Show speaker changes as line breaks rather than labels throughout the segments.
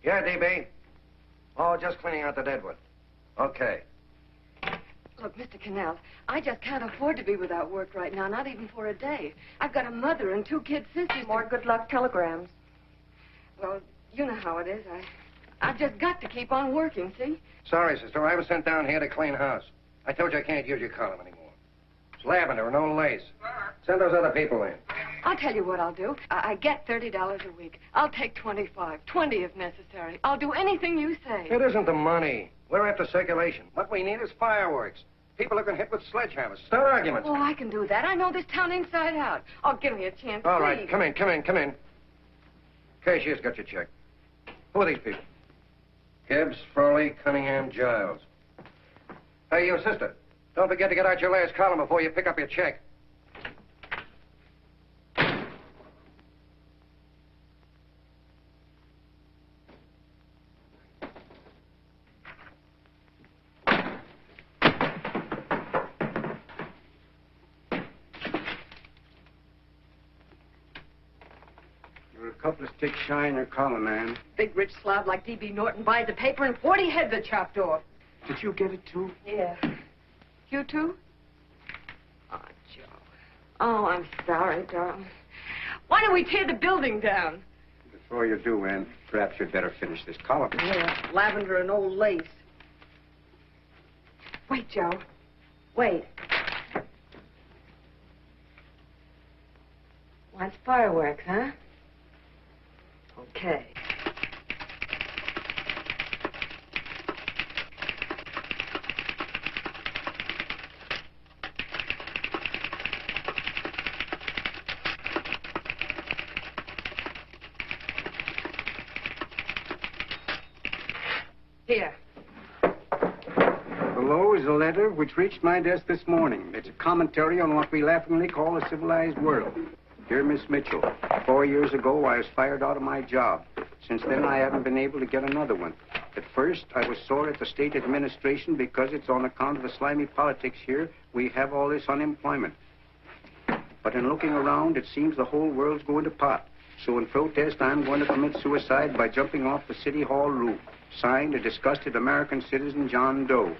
Yeah, DB. Oh, just cleaning out the deadwood. Okay.
Look, Mr. Connell, I just can't afford to be without work right now, not even for a day. I've got a mother and 2 kid sisters.
More good luck telegrams.
Well, you know how it is. I've just got to keep on working, see?
Sorry, sister. I was sent down here to clean house. I told you I can't use your column anymore. It's lavender, no lace. Send those other people in.
I'll tell you what I'll do. I get $30 a week. I'll take 25, 20 if necessary. I'll do anything you say.
It isn't the money. We're after circulation. What we need is fireworks. People who can hit with sledgehammers. Start arguments.
Oh, I can do that. I know this town inside out. Oh, give me a chance,
All
please.
right, come in. Cashier's got your check. Who are these people? Gibbs, Frawley, Cunningham, Giles. Hey, you sister. Don't forget to get out your last column before you pick up your check.
A couple of sticks shy in your column, man.
Big rich slob like D.B. Norton buys the paper and 40 heads are chopped off.
Did you get it, too?
Yeah. You too? Oh, Joe. Oh, I'm sorry, darling. Why don't we tear the building down?
Before you do, Ann, perhaps you'd better finish this column.
Yeah, lavender and old lace. Wait, Joe. Wait. Wants fireworks, huh? Okay. Here.
Below is a letter which reached my desk this morning. It's a commentary on what we laughingly call a civilized world. Dear Miss Mitchell, 4 years ago, I was fired out of my job. Since then, I haven't been able to get another one. At first, I was sore at the state administration because it's on account of the slimy politics here we have all this unemployment. But in looking around, it seems the whole world's going to pot. So in protest, I'm going to commit suicide by jumping off the City Hall roof. Signed, a disgusted American citizen, John Doe.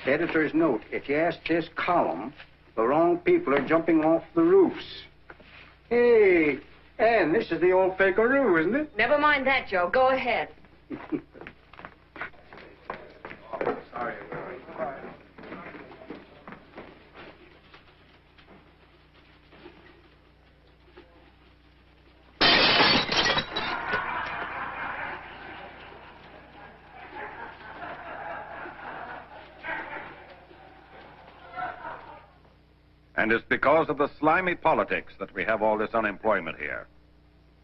Editor's note, if you ask this column, the wrong people are jumping off the roofs. Hey, Ann, this is the old Fakeroo, isn't it?
Never mind that, Joe. Go ahead.
Sorry.
And it's because of the slimy politics that we have all this unemployment here.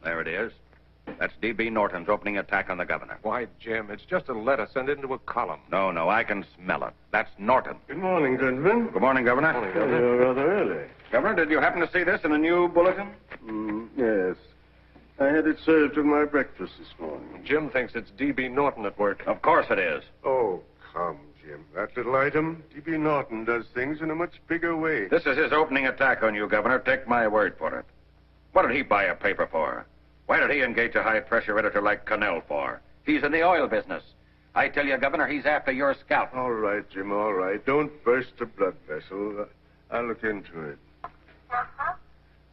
There it is. That's D.B. Norton's opening attack on the governor.
Why, Jim, it's just a letter sent into a column.
No, I can smell it. That's Norton.
Good morning, gentlemen.
Good morning, Governor.
Morning, Governor. You're rather early.
Governor, did you happen to see this in the new bulletin?
Yes. I had it served with my breakfast this morning.
Jim thinks it's D.B. Norton at work.
Of course it is.
Oh, come, Jim. That little item, D.B. Norton does things in a much bigger way.
This is his opening attack on you, Governor. Take my word for it. What did he buy a paper for? Why did he engage a high-pressure editor like Connell for? He's in the oil business. I tell you, Governor, he's after your scalp.
All right, Jim, all right. Don't burst a blood vessel. I'll look into it.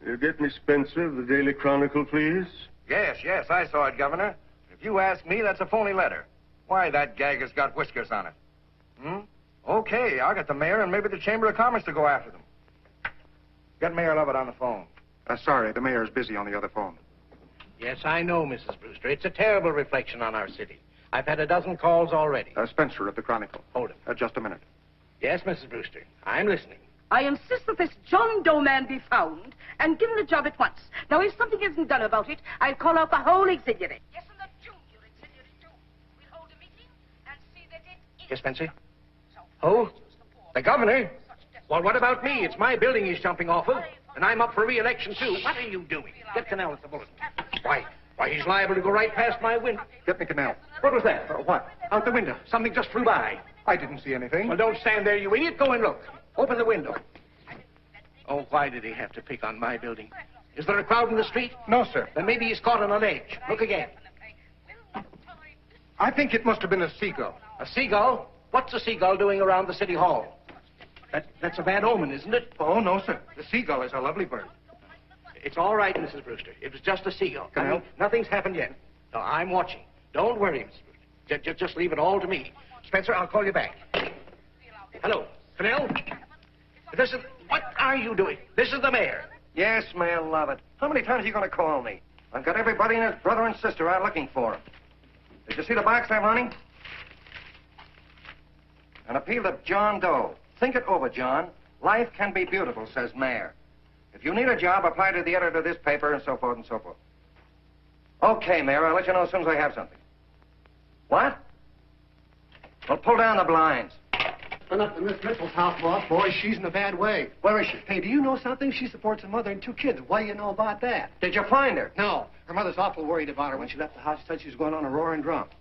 You get me Spencer of the Daily Chronicle, please?
Yes, I saw it, Governor. If you ask me, that's a phony letter. Why, that gag has got whiskers on it. Okay, I'll get the mayor and maybe the Chamber of Commerce to go after them. Get Mayor Lovett on the phone.
Sorry, the mayor's busy on the other phone.
Yes, I know, Mrs. Brewster. It's a terrible reflection on our city. I've had a dozen calls already.
Spencer of the Chronicle.
Hold him.
Just a minute.
Yes, Mrs. Brewster. I'm listening.
I insist that this John Doe man be found and given a job at once. Now, if something isn't done about it, I'll call out the whole auxiliary. Yes, and the junior auxiliary, too. We'll hold a meeting and see that it is...
Yes, Spencer? Who? The governor? Well, what about me? It's my building he's jumping off of, and I'm up for re-election, too. What are you doing? Get Connell at the bulletin. Why, he's liable to go right past my window.
Get me Connell.
What was that?
What?
Out the window. Something just flew by.
I didn't see anything.
Well, don't stand there, you idiot. Go and look. Open the window. Oh, why did he have to pick on my building? Is there a crowd in the street?
No, sir.
Then maybe he's caught on a ledge. Look again. I think it must have been a seagull. A seagull? What's a seagull doing around the city hall? That's a bad omen, isn't it?
Oh, no, sir. The seagull is a lovely bird.
It's all right, Mrs. Brewster. It was just a seagull.
Connell?
Nothing's happened yet. No, I'm watching. Don't worry, Mrs. Brewster. Just leave it all to me. Spencer, I'll call you back. Hello, Connell? What are you doing? This is the mayor.
Yes, Mayor Lovett. How many times are you going to call me? I've got everybody and his brother and sister out looking for him. Did you see the box I'm running? An appeal to John Doe. Think it over, John. Life can be beautiful, says Mayor. If you need a job, apply to the editor of this paper, and so forth and so forth. Okay, Mayor, I'll let you know as soon as I have something. What? Well, pull down the blinds.
Been up to Miss Mitchell's house, boss. Boy, she's in a bad way.
Where is she?
Hey, do you know something? She supports a mother and 2 kids. What do you know about that?
Did you find her?
No. Her mother's awful worried about her. When she left the house, she said she was going on a roaring drunk.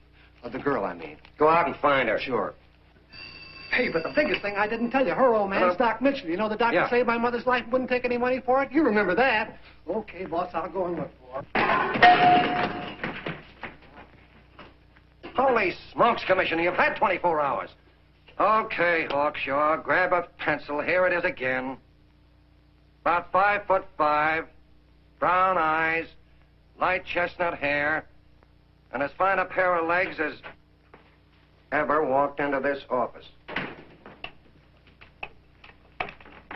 The girl, I mean.
Go out and find her.
Sure. Hey, but the biggest thing I didn't tell you, her old man's Doc Mitchell. You know the doctor saved my mother's life, wouldn't take any money for it? You remember that. Okay, boss, I'll go and look for her.
Holy smokes, Commissioner, you've had 24 hours. Okay, Hawkshaw, grab a pencil. Here it is again. About 5'5", brown eyes, light chestnut hair, and as fine a pair of legs as ever walked into this office.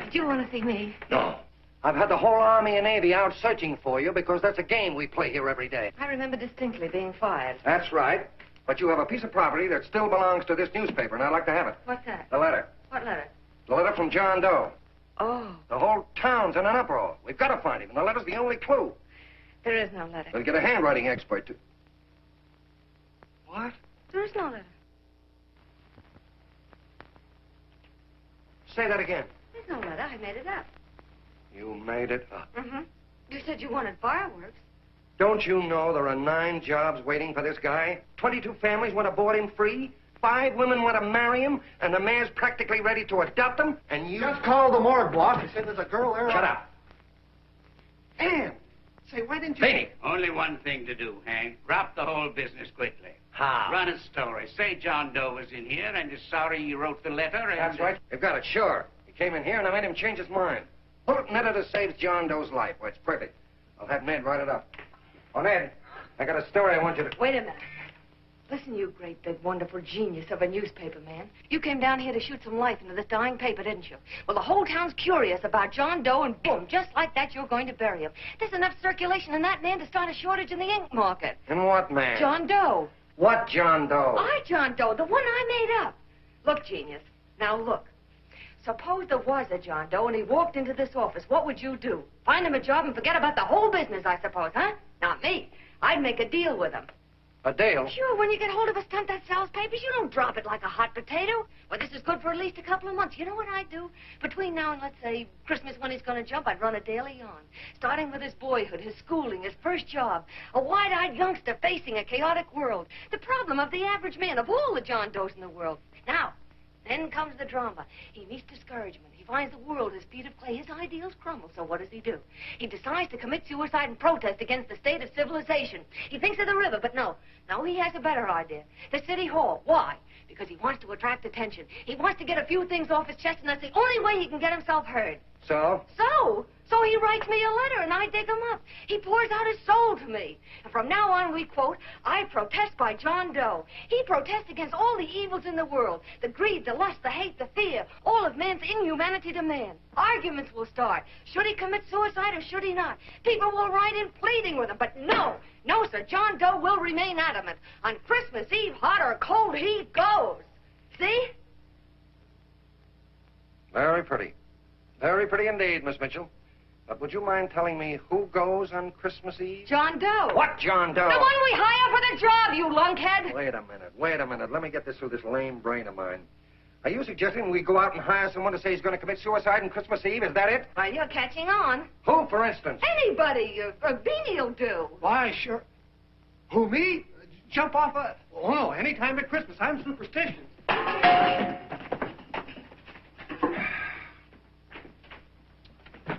Did you want to see me?
No. I've had the whole Army and Navy out searching for you because that's a game we play here every day.
I remember distinctly being fired.
That's right. But you have a piece of property that still belongs to this newspaper, and I'd like to have it.
What's that?
The letter.
What letter?
The letter from John Doe.
Oh.
The whole town's in an uproar. We've got to find him, and the letter's the only clue.
There is no letter.
We'll get a handwriting expert to... What?
There is no letter.
Say that again.
There's no letter. I made it up.
You made it up.
Mm-hmm. You said you wanted fireworks.
Don't you know there are 9 jobs waiting for this guy? 22 families want to board him free. 5 women want to marry him, and the mayor's practically ready to adopt him, and you...
Just called the morgue, boss. He said there's a girl there.
Shut up.
Ann! Say, why didn't you...
Beatty.
Only one thing to do, Hank. Drop the whole business quickly.
How?
Run a story. Say John Doe was in here and is sorry he wrote the letter and...
That's right. We've got it, sure. He came in here, and I made him change his mind. Bulletin editor saves John Doe's life. Well, it's perfect. I'll have Ned write it up. Oh, Ned, I got a story I want you to...
Wait a minute. Listen, you great, big, wonderful genius of a newspaper man. You came down here to shoot some life into this dying paper, didn't you? Well, the whole town's curious about John Doe, and boom, just like that, you're going to bury him. There's enough circulation in that man to start a shortage in the ink market.
In what man?
John Doe.
What John Doe?
John Doe, the one I made up. Look, genius, now look. Suppose there was a John Doe and he walked into this office. What would you do? Find him a job and forget about the whole business, I suppose, huh? Not me. I'd make a deal with him.
A deal?
Sure, when you get hold of a stunt that sells papers, you don't drop it like a hot potato. Well, this is good for at least a couple of months. You know what I'd do? Between now and, let's say, Christmas when he's going to jump, I'd run a daily on. Starting with his boyhood, his schooling, his first job. A wide-eyed youngster facing a chaotic world. The problem of the average man, of all the John Does in the world. Now, then comes the drama. He meets discouragement. He finds the world his feet of clay. His ideals crumble. So what does he do? He decides to commit suicide and protest against the state of civilization. He thinks of the river, but no. No, he has a better idea. The city hall. Why? Because he wants to attract attention. He wants to get a few things off his chest, and that's the only way he can get himself heard.
So?
So he writes me a letter, and I dig him up. He pours out his soul to me. And from now on, we quote, I protest by John Doe. He protests against all the evils in the world. The greed, the lust, the hate, the fear. All of man's inhumanity to man. Arguments will start. Should he commit suicide or should he not? People will write in pleading with him. But no, sir, John Doe will remain adamant. On Christmas Eve, hot or cold, he goes. See?
Very pretty. Very pretty indeed, Miss Mitchell. But would you mind telling me who goes on Christmas Eve?
John Doe.
What John Doe?
The one we hire for the job, you lunkhead.
Wait a minute. Let me get this through this lame brain of mine. Are you suggesting we go out and hire someone to say he's going to commit suicide on Christmas Eve? Is that it?
Well, you're catching on.
Who, for instance?
Anybody. Beanie'll do.
Why, sure. Who, me? Jump off a... Oh, no, any time at Christmas. I'm superstitious.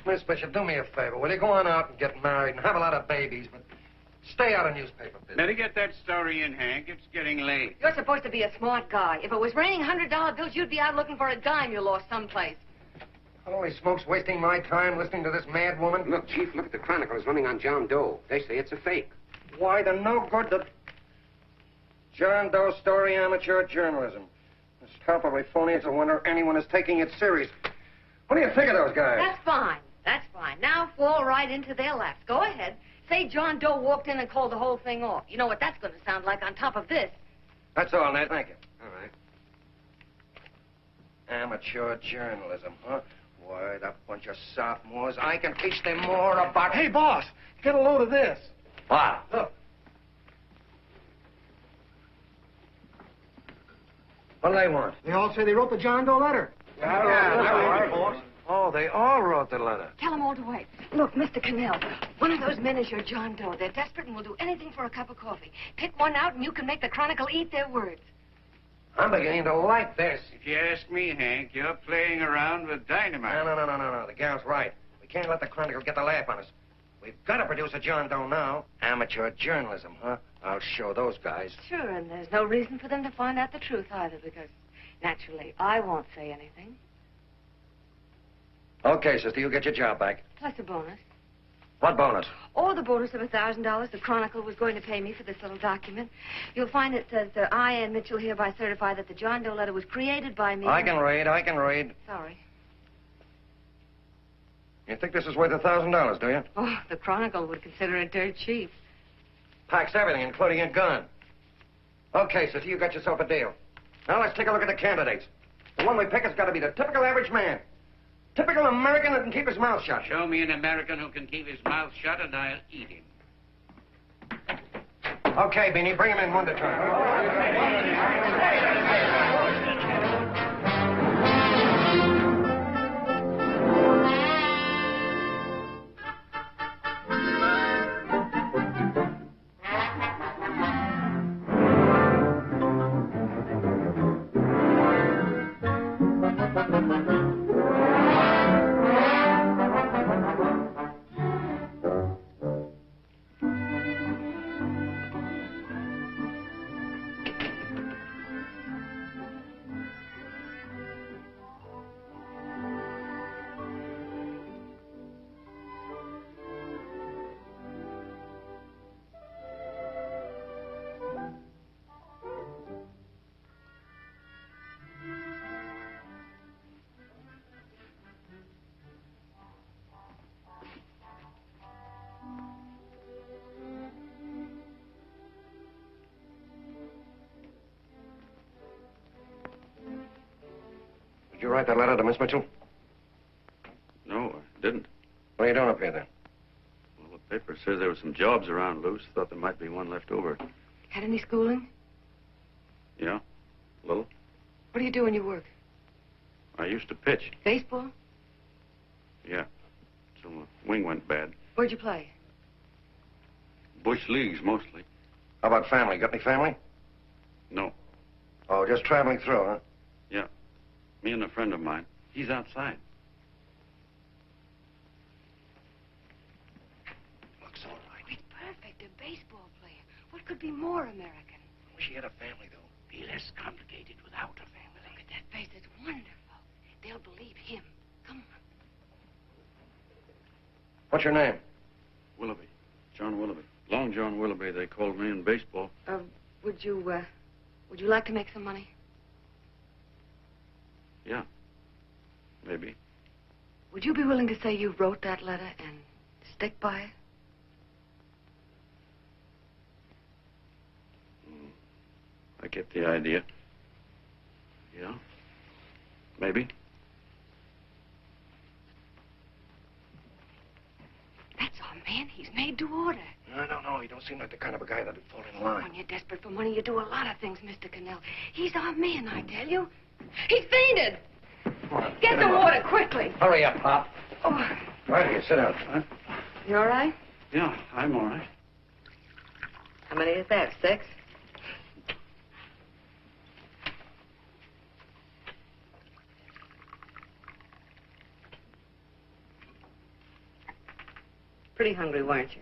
Miss Bishop, do me a favor. Will you go on out and get married and have a lot of babies, but
Stay out of newspaper business.
Better get that story in, Hank. It's getting late.
You're supposed to be a smart guy. If it was raining $100 bills, you'd be out looking for a dime you lost someplace.
Holy smokes, wasting my time listening to this mad woman.
Look, Chief, look at the Chronicle. It's running on John Doe. They say it's a fake.
Why, the no good that... John Doe story, amateur journalism. It's palpably phony. It's a wonder anyone is taking it serious. What do you think of those guys?
That's fine. That's fine. Now fall right into their laps. Go ahead. Say John Doe walked in and called the whole thing off. You know what that's going to sound like on top of this.
That's all, Ned. Thank you. All right. Amateur journalism, huh? Why, that bunch of sophomores, I can teach them more about...
Hey, boss, get a load of this.
What? Look. What do they want?
They all say they wrote the John Doe letter.
Oh, they all wrote the letter.
Tell them all to wait. Look, Mr. Connell, one of those men is your John Doe. They're desperate and will do anything for a cup of coffee. Pick one out and you can make the Chronicle eat their words.
I'm beginning to like this.
If you ask me, Hank, you're playing around with dynamite.
No. The gal's right. We can't let the Chronicle get the laugh on us. We've got to produce a John Doe now. Amateur journalism, huh? I'll show those guys.
Sure, and there's no reason for them to find out the truth either, because naturally I won't say anything.
Okay, sister, you get your job back.
Plus a bonus.
What bonus?
Or the bonus of $1,000 the Chronicle was going to pay me for this little document. You'll find it says, I, Ann Mitchell, hereby certify that the John Doe letter was created by me.
I can read.
Sorry.
You think this is worth $1,000, do you?
Oh, the Chronicle would consider it dirt cheap.
Packs everything, including a gun. Okay, sister, you got yourself a deal. Now let's take a look at the candidates. The one we pick has got to be the typical average man. Typical American that can keep his mouth shut.
Show me an American who can keep his mouth shut and I'll eat him.
Okay, Beanie, bring him in one at a time. Did you write that letter to Miss Mitchell?
No, I didn't.
What are you doing up here, then?
Well, the paper says there were some jobs around loose. Thought there might be one left over.
Had any schooling?
Yeah, a little.
What do you do when you work?
I used to pitch.
Baseball?
Yeah. So my wing went bad.
Where'd you play?
Bush leagues, mostly.
How about family? Got any family?
No.
Oh, just traveling through, huh?
Yeah. Me and a friend of mine. He's outside.
Looks all right.
It's perfect. A baseball player. What could be more American?
Wish he had a family, though.
Be less complicated without a family.
Look at that face. It's wonderful. They'll believe him. Come on.
What's your name?
Willoughby. John Willoughby. Long John Willoughby, they called me in baseball.
Would you like to make some money?
Yeah. Maybe.
Would you be willing to say you wrote that letter and stick by it?
I get the idea. Yeah. Maybe.
That's our man. He's made to order.
I don't know. He don't seem like the kind of a guy that'd fall in line.
When you're desperate for money, you do a lot of things, Mr. Connell. He's our man, I tell you. He's fainted. Get the water quickly.
Hurry up, Pop.
Oh.
Right here. Sit down. Huh?
You all right?
Yeah, I'm all right.
How many is that? 6? Pretty hungry, weren't you?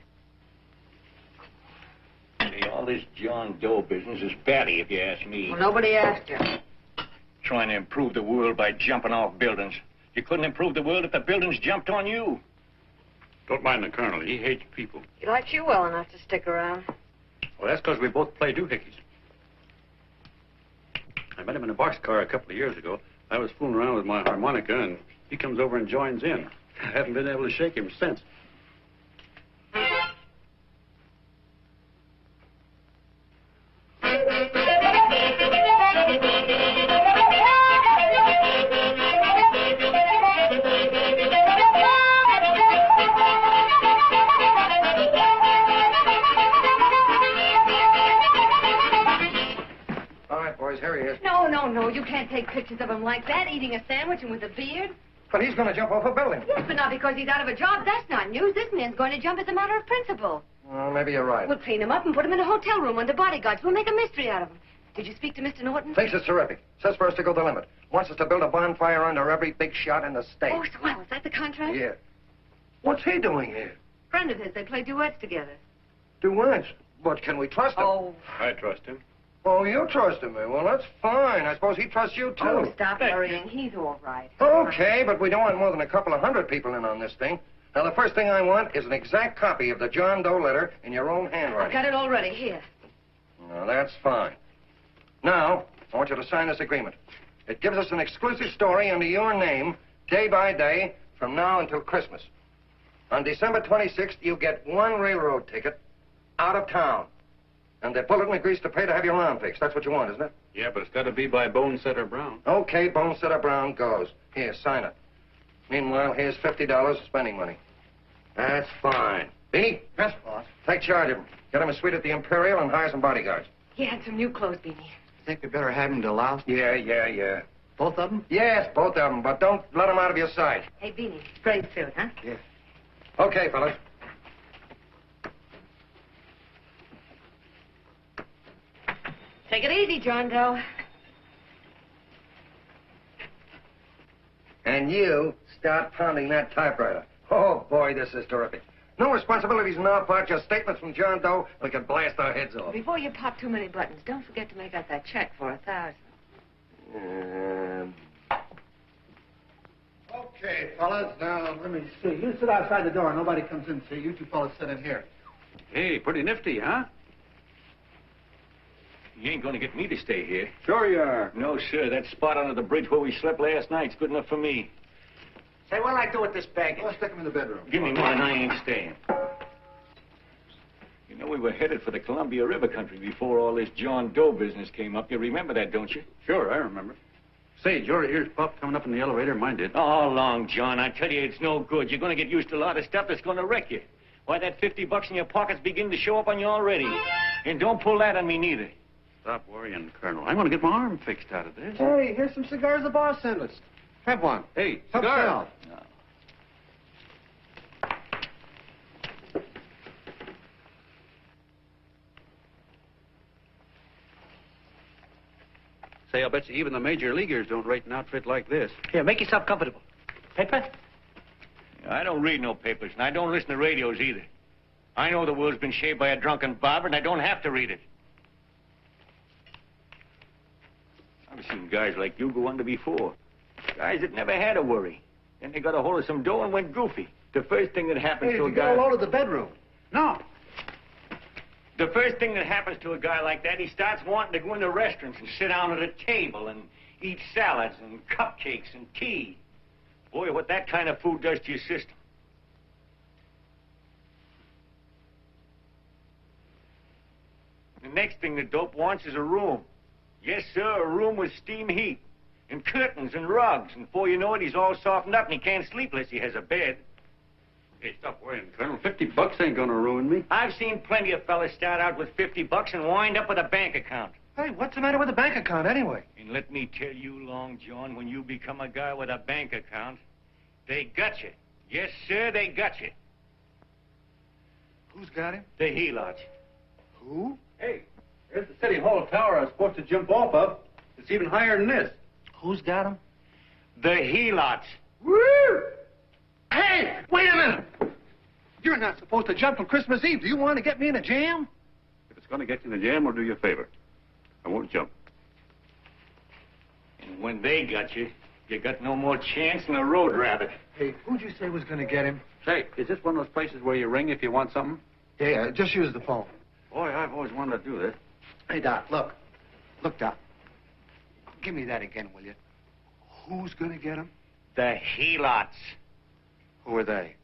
this John Doe business is batty, if you ask me.
Well, nobody asked you.
Trying to improve the world by jumping off buildings. You couldn't improve the world if the buildings jumped on you.
Don't mind the colonel. He hates people.
He likes you well enough to stick around.
Well, that's because we both play doohickeys. I met him in a boxcar a couple of years ago. I was fooling around with my harmonica, and he comes over and joins in. I haven't been able to shake him since.
No, you can't take pictures of him like that, eating a sandwich and with a beard.
But he's going to jump off a building.
Yes, but not because he's out of a job. That's not news. This man's going to jump as a matter of principle.
Well, maybe you're right.
We'll clean him up and put him in a hotel room under bodyguards. We'll make a mystery out of him. Did you speak to Mr. Norton?
Thinks it's terrific. Says for us to go the limit. Wants us to build a bonfire under every big shot in the state.
Oh, swell. Is that the contract?
Yeah. What's he doing here?
Friend of his. They play duets together.
Duets? But can we trust him?
Oh.
I trust him.
Oh, you trust him, eh? Well, that's fine. I suppose he trusts you, too.
Oh, stop worrying. He's all right.
Okay, but we don't want more than a couple of hundred people in on this thing. Now, the first thing I want is an exact copy of the John Doe letter in your own handwriting.
I've got it already. Here.
Now, that's fine. Now, I want you to sign this agreement. It gives us an exclusive story under your name, day by day, from now until Christmas. On December 26th, you get one railroad ticket out of town. And the bulletin agrees to pay to have your lawn fixed. That's what you want, isn't it?
Yeah, but it's got to be by Bonesetter Brown.
Okay, Bonesetter Brown goes. Here, sign it. Meanwhile, here's $50 of spending money. That's fine. Beanie?
Yes, boss.
Take charge of him. Get him a suite at the Imperial and hire some bodyguards.
Yeah, and some new clothes, Beanie.
Think we better have him to louse?
Yeah.
Both of them?
Yes, both of them, but don't let them out of your sight.
Hey, Beanie, great suit, huh?
Yeah. Okay, fellas.
Take it easy, John Doe.
And you start pounding that typewriter. Oh, boy, this is terrific. No responsibilities on our part, just statements from John Doe. We can blast our heads off.
Before you pop too many buttons, don't forget to make out that check for $1,000.
Okay, fellas. Now, let me see. You sit outside the door. Nobody comes in. See, you two fellas sit in here.
Hey, pretty nifty, huh?
You ain't going to get me to stay here.
Sure you are.
No, sir. That spot under the bridge where we slept last night's good enough for me.
Say, what'll I do with this baggage?
Well, stick him in the bedroom.
Give me mine. I ain't staying. You know, we were headed for the Columbia River country before all this John Doe business came up. You remember that, don't you?
Sure, I remember. Say, your ears popped coming up in the elevator. Mine did.
All along, John. I tell you, it's no good. You're going to get used to a lot of stuff that's going to wreck you. Why, that $50 in your pocket's beginning to show up on you already. And don't pull that on me, neither.
Stop worrying, Colonel. I'm going to get my arm fixed out of this.
Hey, here's some cigars the boss sent us. Have one.
Hey,
Help
cigar.
yourself.
Say, I'll bet you even the major leaguers don't rate an outfit like this.
Here, make yourself comfortable. Paper?
I don't read no papers, and I don't listen to radios either. I know the world's been shaped by a drunken barber, and I don't have to read it. I've seen guys like you go under before. Guys that never had a worry. Then they got a hold of some dough and went goofy. The first thing that happens to a guy...
Get all over the bedroom.
No.
The first thing that happens to a guy like that, he starts wanting to go into restaurants and sit down at a table and eat salads and cupcakes and tea. Boy, what that kind of food does to your system. The next thing the dope wants is a room. Yes, sir, a room with steam heat and curtains and rugs. And before you know it, he's all softened up and he can't sleep unless he has a bed.
Hey, stop worrying, Colonel. $50 ain't going to ruin me.
I've seen plenty of fellas start out with $50 and wind up with a bank account.
Hey, what's the matter with the bank account, anyway?
And let me tell you, Long John, when you become a guy with a bank account, they got you. Yes, sir, they got you.
Who's got him?
The helots.
Who?
Hey, there's the City Hall tower I was supposed to jump off of. It's even higher than this.
Who's got him?
The helots.
Woo! Hey, wait a minute. You're not supposed to jump on Christmas Eve. Do you want to get me in a jam?
If it's it's going to get you in the jam will do you a favor. I won't jump.
And when they got you, you got no more chance than a road rabbit.
Hey, who'd you say was going to get him?
Say, is this one of those places where you ring if you want something?
Yeah, just use the phone.
Boy, I've always wanted to do this.
Hey, Doc, look. Look, Doc. Give me that again, will you? Who's going to get him?
The helots.
Who are they?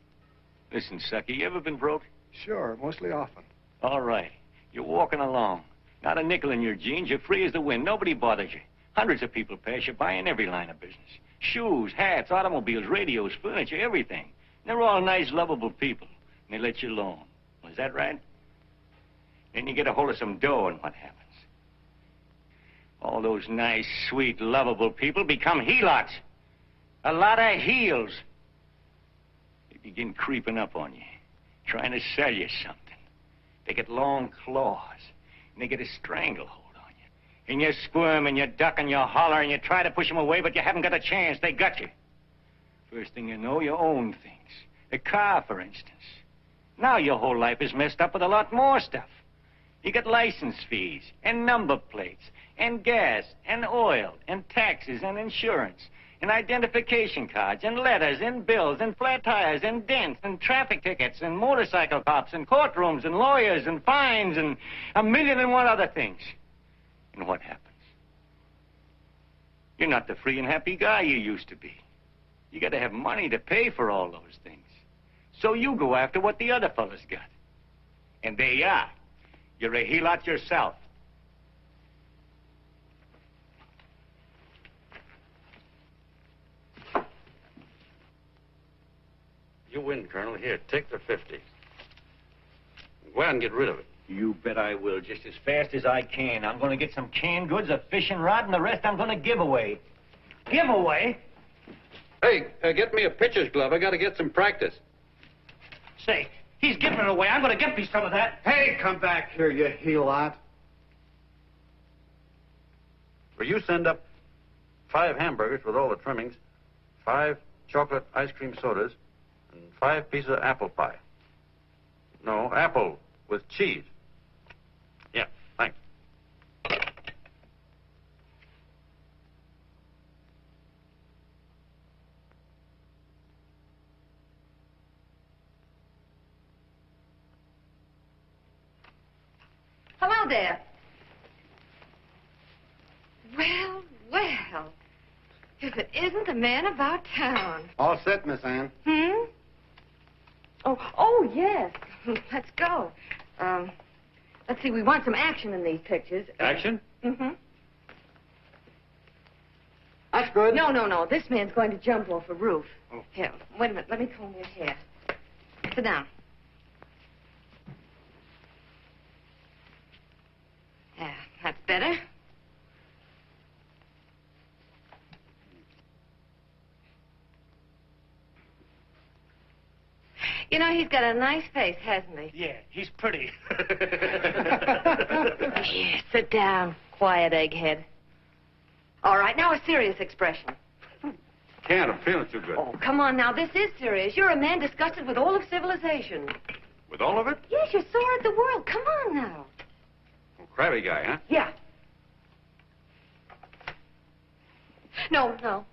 Listen, sucker, you ever been broke?
Sure, mostly often.
All right. You're walking along. Not a nickel in your jeans. You're free as the wind. Nobody bothers you. Hundreds of people pass you by in every line of business. Shoes, hats, automobiles, radios, furniture, everything. They're all nice, lovable people. And they let you alone. Was that right? Then you get a hold of some dough, and what happens? All those nice, sweet, lovable people become helots. A lot of heels. They begin creeping up on you, trying to sell you something. They get long claws, and they get a stranglehold on you. And you squirm, and you duck, and you holler, and you try to push them away, but you haven't got a chance. They got you. First thing you know, you own things. A car, for instance. Now your whole life is messed up with a lot more stuff. You got license fees, and number plates, and gas, and oil, and taxes, and insurance, and identification cards, and letters, and bills, and flat tires, and dents, and traffic tickets, and motorcycle cops, and courtrooms, and lawyers, and fines, and 1,000,001 other things. And what happens? You're not the free and happy guy you used to be. You got to have money to pay for all those things. So you go after what the other fellas got. And there you are. You're a helot yourself.
You win, Colonel. Here, take the 50. Go out and get rid of it.
You bet I will, just as fast as I can. I'm going to get some canned goods, a fishing rod, and the rest I'm going to give away. Give away?
Hey, get me a pitcher's glove. I got to get some practice.
Say, he's giving it away. I'm going to get me some of that.
Hey, come back here, you helot.
Will you send up 5 hamburgers with all the trimmings, 5 chocolate ice cream sodas, and 5 pieces of apple pie? No, apple with cheese. Yeah, thanks.
Hello there. Well, well. If it isn't the man about town.
All set, Miss Ann.
Hmm? Oh, yes. Let's go. Let's see, we want some action in these pictures.
Action?
Mm-hmm.
That's good.
No. This man's going to jump off a roof. Oh. Here, wait a minute. Let me comb your hair. Sit down. Yeah, that's better. You know, he's got a nice face, hasn't he?
Yeah, he's pretty.
Yeah, sit down. Quiet, egghead. All right, now a serious expression.
Can't. I'm feeling too good.
Oh, come on now. This is serious. You're a man disgusted with all of civilization.
With all of it?
Yes, you're sore at the world. Come on now.
Crabby guy, huh?
Yeah. No.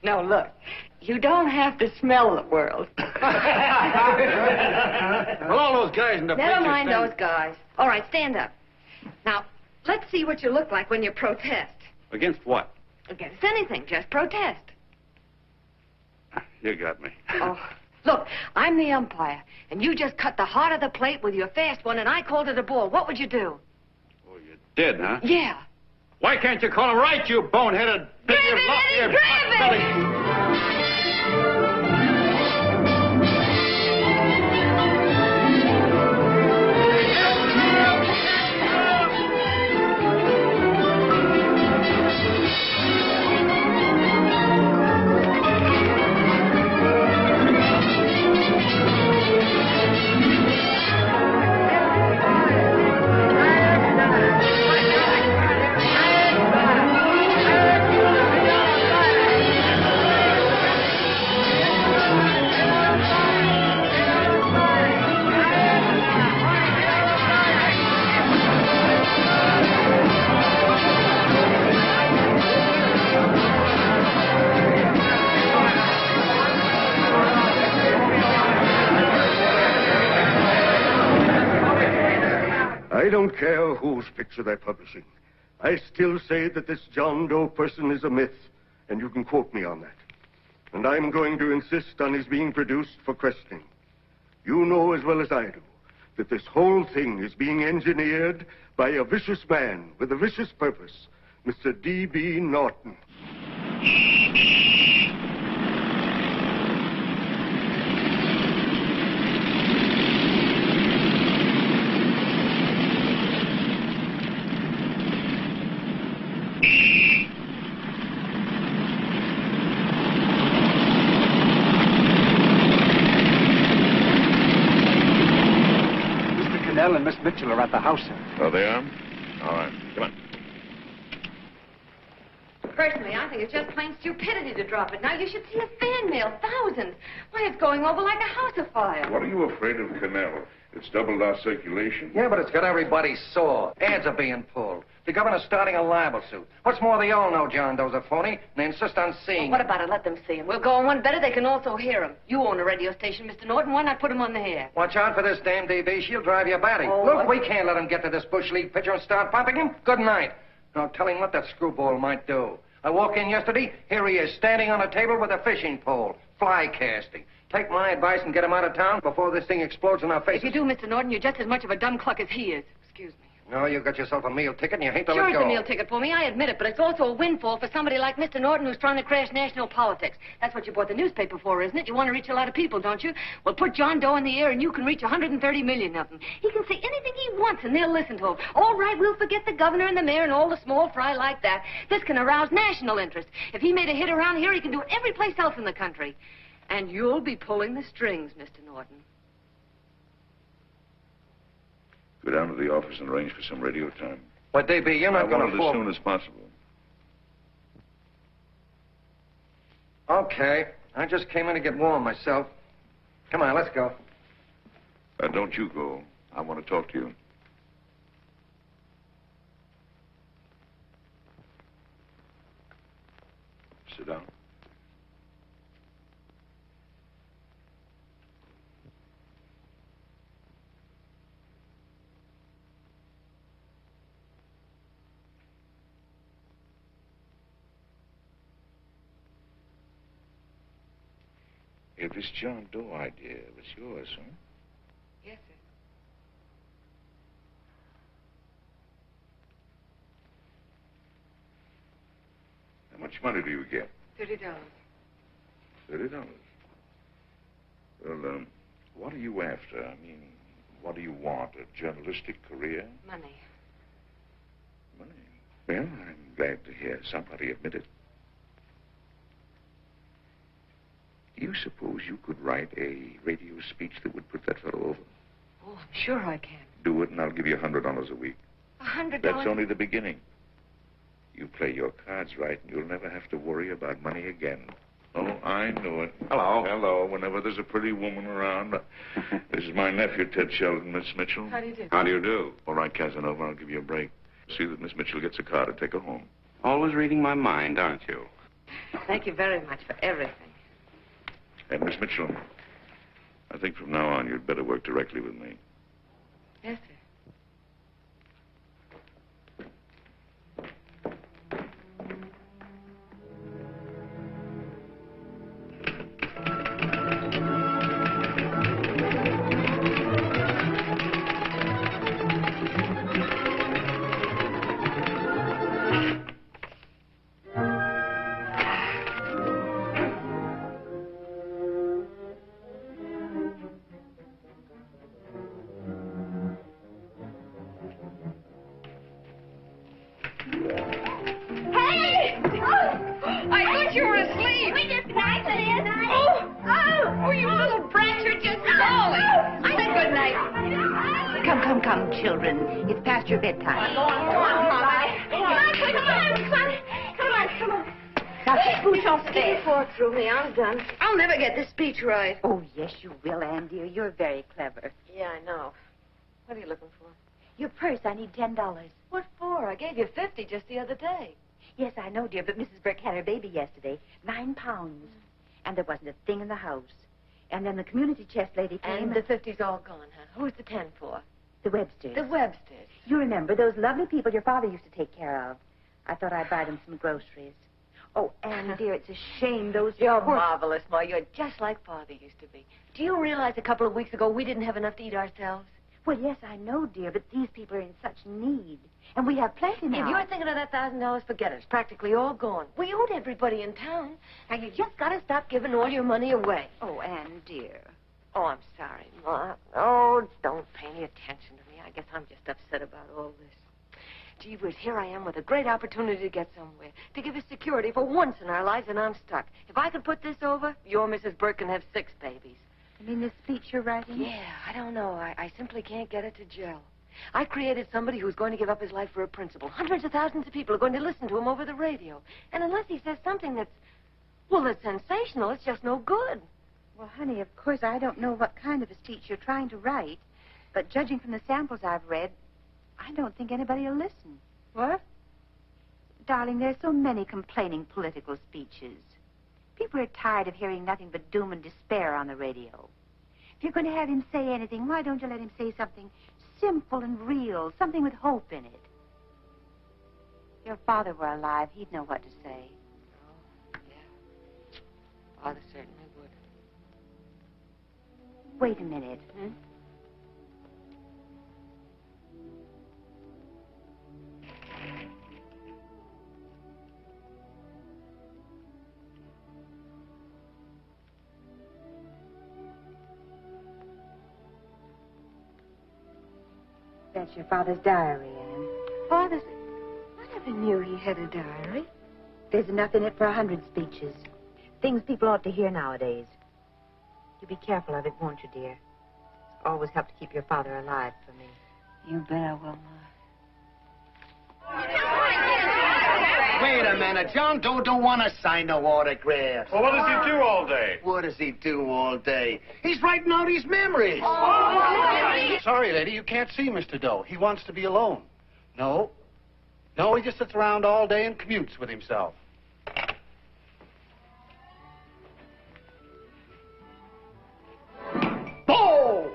No, look. You don't have to smell the world.
Well, all those guys in the
Never
picture
mind
stand...
those guys. All right, stand up. Now, let's see what you look like when you protest.
Against what?
Against anything. Just protest.
You got me.
Oh, look, I'm the umpire, and you just cut the heart of the plate with your fast one, and I called it a ball. What would you do?
Oh, you did, huh?
Yeah.
Why can't you call him right, you boneheaded...
Grab it, Eddie, grab it!
I don't care whose picture they're publishing. I still say that this John Doe person is a myth, and you can quote me on that. And I'm going to insist on his being produced for questioning. You know as well as I do that this whole thing is being engineered by a vicious man with a vicious purpose, Mr. D.B. Norton.
And Miss Mitchell are at the house, sir.
Oh, they are? All right. Come on.
Personally, I think it's just plain stupidity to drop it. Now, you should see a fan mail. Thousands. Why, it's going over like a house afire.
What are you afraid of, Connell? It's doubled our circulation.
Yeah, but it's got everybody sore. Ads are being pulled. The governor's starting a libel suit. What's more, they all know John Doe's a phony, and they insist on seeing
What about it? Let them see him. We'll go on one better. They can also hear him. You own a radio station, Mr. Norton. Why not put him on the air?
Watch out for this damn DB. She'll drive you batty.
Oh,
Look, we can't let him get to this Bush League pitcher and start pumping him. Good night. Now, tell him what that screwball might do. I walked in yesterday. Here he is, standing on a table with a fishing pole. Fly casting. Take my advice and get him out of town before this thing explodes in our faces.
If you do, Mr. Norton, you're just as much of a dumb cluck as he is. Excuse me.
No, you got yourself a meal ticket and you hate to
Sure,
let
it's
go.
a meal ticket for me. I admit it, but it's also a windfall for somebody like Mr. Norton who's trying to crash national politics. That's what you bought the newspaper for, isn't it? You want to reach a lot of people, don't you? Well, put John Doe in the air and you can reach 130 million of them. He can say anything he wants and they'll listen to him. All right, we'll forget the governor and the mayor and all the small fry like that. This can arouse national interest. If he made a hit around here, he can do it every place else in the country. And you'll be pulling the strings, Mr. Norton.
Go down to the office and arrange for some radio time.
But, DB, you're not going to
fall. As soon as possible.
Okay. I just came in to get warm myself. Come on, let's go.
Don't you go. I want to talk to you. Sit down. Hey, this John Doe idea was yours, huh?
Yes, sir.
How much money do you get?
$30.
$30. Well, what are you after? I mean, what do you want? A journalistic career?
Money.
Money? Well, I'm glad to hear somebody admit it. Do you suppose you could write a radio speech that would put that fellow over?
Oh, I'm sure I can.
Do it, and I'll give you $100 a week.
$100?
That's only the beginning. You play your cards right, and you'll never have to worry about money again. Oh, I know it.
Hello.
Hello. Whenever there's a pretty woman around. This is my nephew, Ted Sheldon, Miss Mitchell.
How do you do?
How do you do?
All right, Casanova, I'll give you a break. See that Miss Mitchell gets a car to take her home.
Always reading my mind, aren't you?
Thank you very much for everything.
And Miss Mitchell, I think from now on you'd better work directly with me.
Yes, sir.
Come, children. It's past your bedtime.
Go on, Come on.
Now, scooch off the bed.
Before through me, I'm done. I'll never get this speech right.
Oh, yes, you will, Ann, dear. You're very clever.
Yeah, I know. What are you looking for?
Your purse. I need $10.
What for? I gave you 50 just the other day.
Yes, I know, dear, but Mrs. Burke had her baby yesterday. 9 pounds. And there wasn't a thing in the house. And then the community chest lady came.
And the 50's all gone, huh? Who's the 10 for?
The Websters.
The Websters.
You remember those lovely people your father used to take care of. I thought I'd buy them some groceries. Oh, Anne, dear, it's a shame those...
You're marvelous, Ma. You're just like Father used to be. Do you realize a couple of weeks ago we didn't have enough to eat ourselves?
Well, yes, I know, dear, but these people are in such need. And we have plenty now.
If you're thinking of that $1,000, forget it. It's practically all gone. We owed everybody in town. Now, you just got to stop giving all your money away.
Oh, Anne, dear.
Oh, I'm sorry, Ma. Oh, don't pay any attention to me. I guess I'm just upset about all this. Gee whiz, here I am with a great opportunity to get somewhere, to give us security for once in our lives, and I'm stuck. If I could put this over, your Mrs. Burke can have 6 babies.
You mean this speech you're writing?
Yeah, I don't know. I simply can't get it to gel. I created somebody who's going to give up his life for a principle. Hundreds of thousands of people are going to listen to him over the radio. And unless he says something that's sensational, it's just no good.
Well, honey, of course, I don't know what kind of a speech you're trying to write, but judging from the samples I've read, I don't think anybody will listen.
What?
Darling, there's so many complaining political speeches. People are tired of hearing nothing but doom and despair on the radio. If you're going to have him say anything, why don't you let him say something simple and real, something with hope in it? If your father were alive, he'd know what to say.
Oh, yeah. Father certainly would.
Wait a minute. That's your father's diary, Anne.
Father's... I never knew he had a diary.
There's enough in it for 100 speeches. Things people ought to hear nowadays. You be careful of it, won't you, dear? Always help to keep your father alive for me.
You bet I will, Ma.
Wait a minute. John Doe don't want to sign no autographs.
Well, what does he do all day?
What does he do all day? He's writing out his memories.
Sorry, lady, you can't see Mr. Doe. He wants to be alone. No, he just sits around all day and commutes with himself. Oh!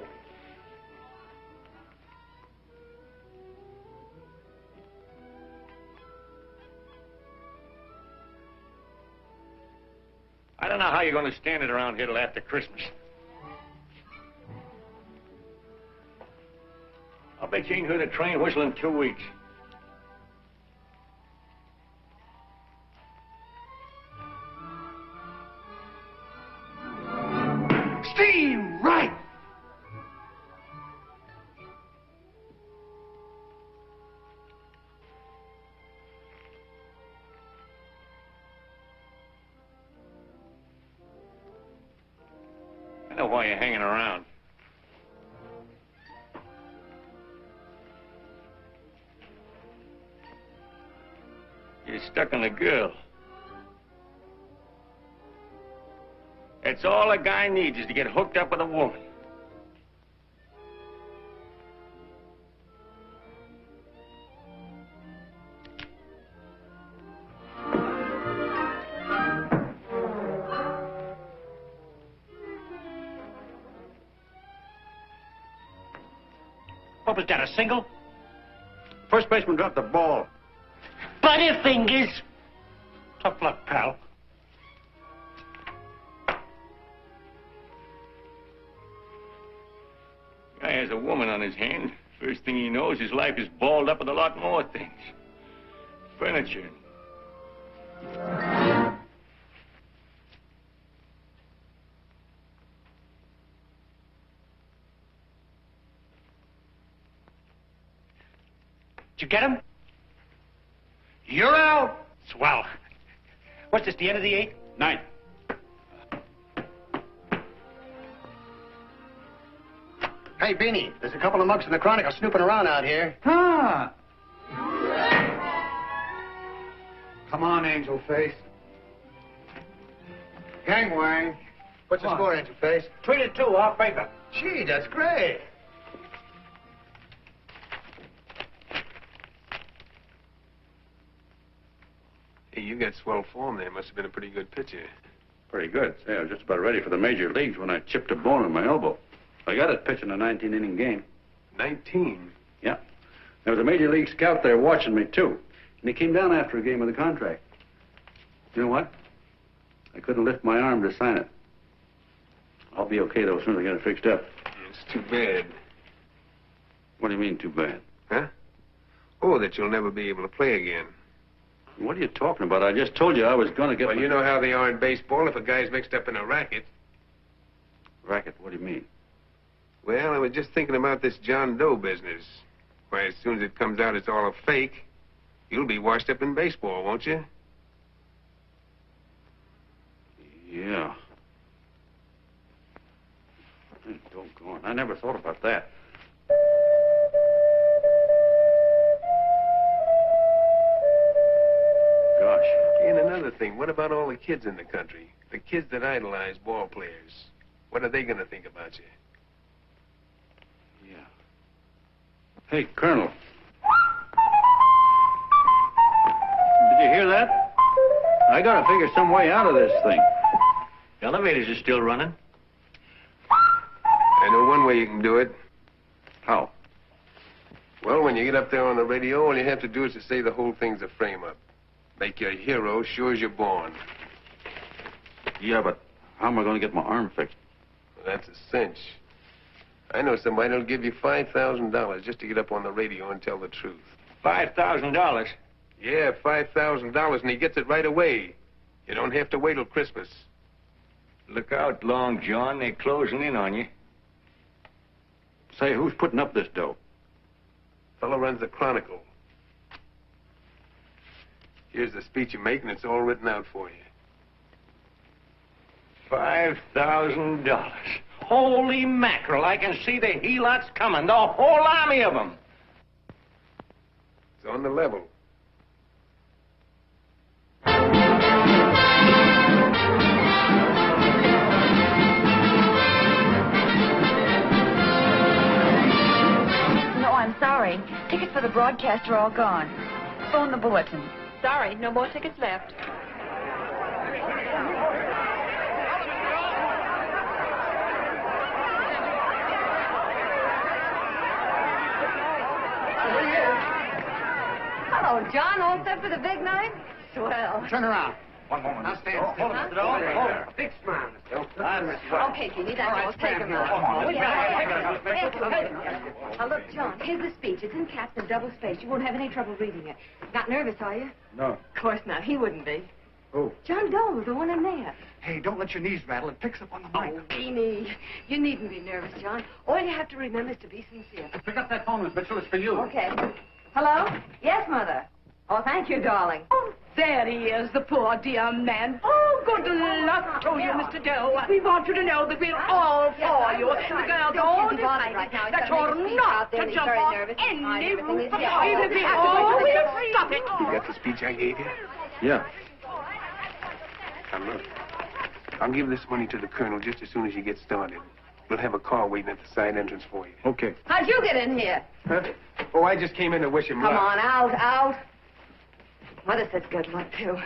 I don't know how you're going to stand it around here till after Christmas. I'll bet you ain't heard a train whistle in 2 weeks.
Steam right!
I know why you're hanging around. You're stuck on a girl. That's all a guy needs, is to get hooked up with a woman.
What was that, a single?
First baseman dropped the ball.
Butterfingers. Tough luck, pal.
Guy has a woman on his hand. First thing he knows, his life is balled up with a lot more things. Furniture.
Did you get him? You're out. Swell. What's this, the end of the 8th?
9th.
Hey, Beanie, there's a couple of mugs in the Chronicle snooping around out here.
Huh. Come on, Angel Face.
Gangway. What's the score, Angel Face?
3-2, off paper.
Gee, that's great.
Hey, you got swell form there. Must have been a pretty good pitcher.
Pretty good. Say, I was just about ready for the major leagues when I chipped a bone in my elbow. I got it pitching a 19-inning game.
19?
Yeah. There was a major league scout there watching me, too. And he came down after a game of the contract. You know what? I couldn't lift my arm to sign it. I'll be okay, though, as soon as I get it fixed up.
It's too bad.
What do you mean, too bad?
Huh? Oh, that you'll never be able to play again.
What are you talking about? I just told you I was going to get...
Well, you know how they are in baseball if a guy's mixed up in a racket.
Racket? What do you mean?
Well, I was just thinking about this John Doe business. Why, as soon as it comes out it's all a fake, you'll be washed up in baseball, won't you?
Yeah. Hey, doggone. I never thought about that. Gosh.
And another thing, what about all the kids in the country? The kids that idolize ball players. What are they going to think about you?
Yeah. Hey, Colonel. Did you hear that? I got to figure some way out of this thing.
Elevators are still running.
I know one way you can do it.
How?
Well, when you get up there on the radio, all you have to do is to say the whole thing's a frame-up. Make your hero sure as you're born.
Yeah, but how am I going to get my arm fixed?
Well, that's a cinch. I know somebody who'll give you $5,000 just to get up on the radio and tell the truth.
$5,000?
Yeah, $5,000, and he gets it right away. You don't have to wait till Christmas.
Look out, Long John. They're closing in on you.
Say, who's putting up this dough?
Fellow runs the Chronicle. Here's the speech you make, and it's all written out for you.
$5,000. Holy mackerel, I can see the helots coming, the whole army of them.
It's on the level.
No, I'm sorry. Tickets for the broadcast are all gone. Phone the bulletin.
Sorry, no more tickets left.
Hello, John. All set for the big night? Swell.
Turn around.
One moment.
Now stand
Oh,
still.
hold it,
Hold it.
hold it. Big smile, Mr. Doe.
Okay, Jeannie, that's all. Take him
Come on.
now. Look, John, here's the speech. It's in caps and double spaced. You won't have any trouble reading it. Not nervous, are you?
No.
Of course not. He wouldn't be.
Who?
John Doe, the one in there.
Hey, don't let your knees rattle. It picks up on the mic.
Oh, Beanie, you needn't be nervous, John. All you have to remember is to be sincere.
Pick up that phone, Miss Mitchell. It's for you.
Okay. Hello? Yes, Mother. Oh, thank you, darling.
Oh, there he is, the poor dear man. Oh, good luck to you, Mr. Doe. We want you to know that we're all for you. The girls all decide that you're not to jump off any roof, even if we all will stop it.
You got the speech I gave you?
Yeah.
Now, look. I'll give this money to the colonel just as soon as you get started. We'll have a car waiting at the side entrance for you.
Okay.
How'd you get in here?
Huh? Oh, I just came in to wish him luck.
Come on, out. Mother said good luck, too.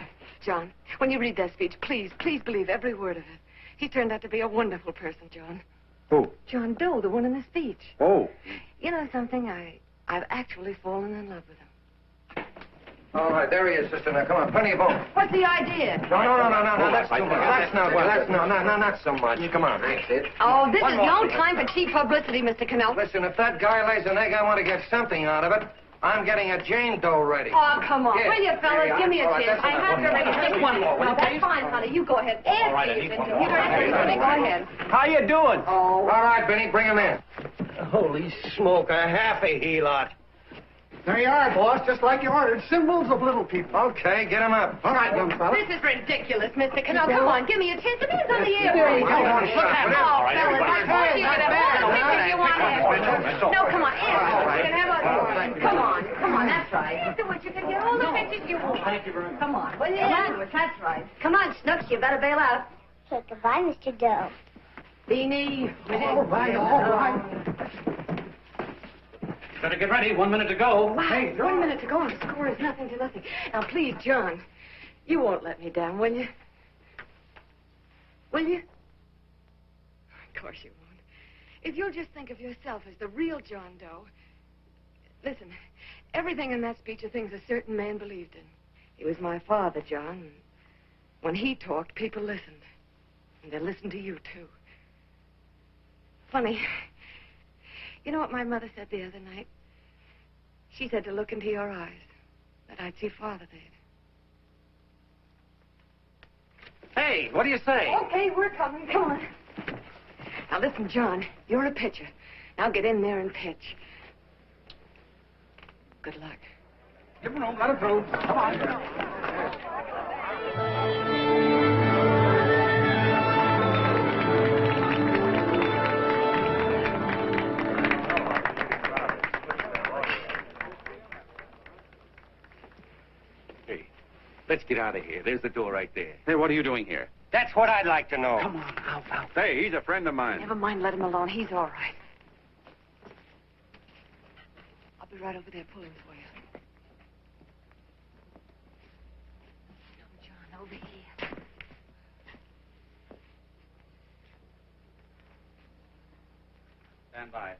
John, when you read that speech, please believe every word of it. He turned out to be a wonderful person, John.
Who?
John Doe, the one in the speech.
Oh.
You know something? I've actually fallen in love with him.
All right, there he is, sister. Now, come on, plenty of room.
What's the idea?
No, that's too much. Not so much. Come on, that's it.
Oh, this
One
is
more,
no
please.
time for cheap publicity, Mr. Connell.
Listen, if that guy lays an egg, I want to get something out of it. I'm getting a Jane Doe ready.
Oh, come on.
Yes,
Will you, fellas?
there you
Give me a
are. All right,
chance.
that's
I have to
enough.
ready. Take one more. No, that's fine, honey. You go ahead.
All right, I
After
need
you
one
finish.
more.
You go ahead.
How you doing?
Oh.
All right, Benny, bring him in.
Holy smoke, a half a helot.
There you are, boss, just like you ordered. Symbols of little people.
Okay, get him up.
All right, young fella.
This is ridiculous, Mr. Connell. Come on, give me a chance. The man's on the air.
Come on, shut up.
Oh, fellas, I told you could have a you want to. No, come on, answer. You can have a... Come on, that's right. Answer what you can get all the pictures you want.
Thank you very much.
Come on, will you? That's right. Come on, Snooks, you better bail out.
Okay, goodbye, Mr. Doe.
Beanie.
All right.
Better get ready. 1 minute to go.
Wow, 1 minute to go and the score is nothing to nothing. Now, please, John, you won't let me down, will you? Will you? Of course you won't. If you'll just think of yourself as the real John Doe, Listen, everything in that speech are things a certain man believed in. He was my father, John. When he talked, people listened. And they listened to you, too. Funny. You know what my mother said the other night? She said to look into your eyes, that I'd see Father there.
Hey, what do you say?
Okay, we're coming. Come on. Now, listen, John, you're a pitcher. Now get in there and pitch. Good luck.
Give him room. Let him through. Come on. Hey, let's get out of here. There's the door right there.
Hey, what are you doing here?
That's what I'd like to know.
Come on, out. Hey, he's a friend of mine.
Never mind, let him alone. He's all right. I'll be right over there pulling for you. Come, John, over here.
Stand by.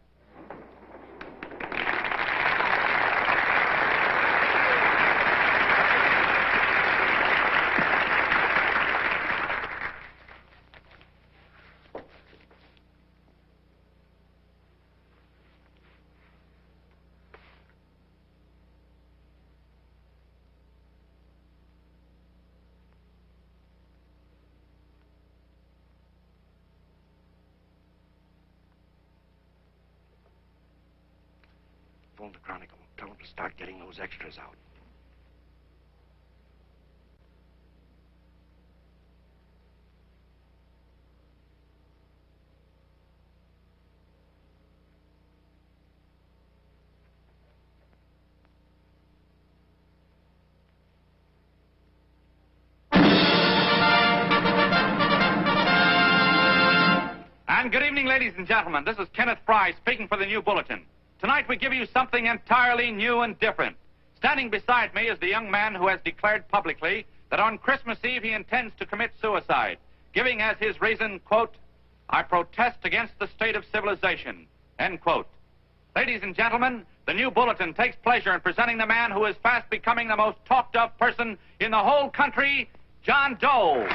Phone the Chronicle. Tell them to start getting those extras out.
And good evening, ladies and gentlemen. This is Kenneth Fry speaking for the New Bulletin. Tonight we give you something entirely new and different. Standing beside me is the young man who has declared publicly that on Christmas Eve he intends to commit suicide, giving as his reason, quote, "I protest against the state of civilization," end quote. Ladies and gentlemen, the New Bulletin takes pleasure in presenting the man who is fast becoming the most talked of person in the whole country, John Doe.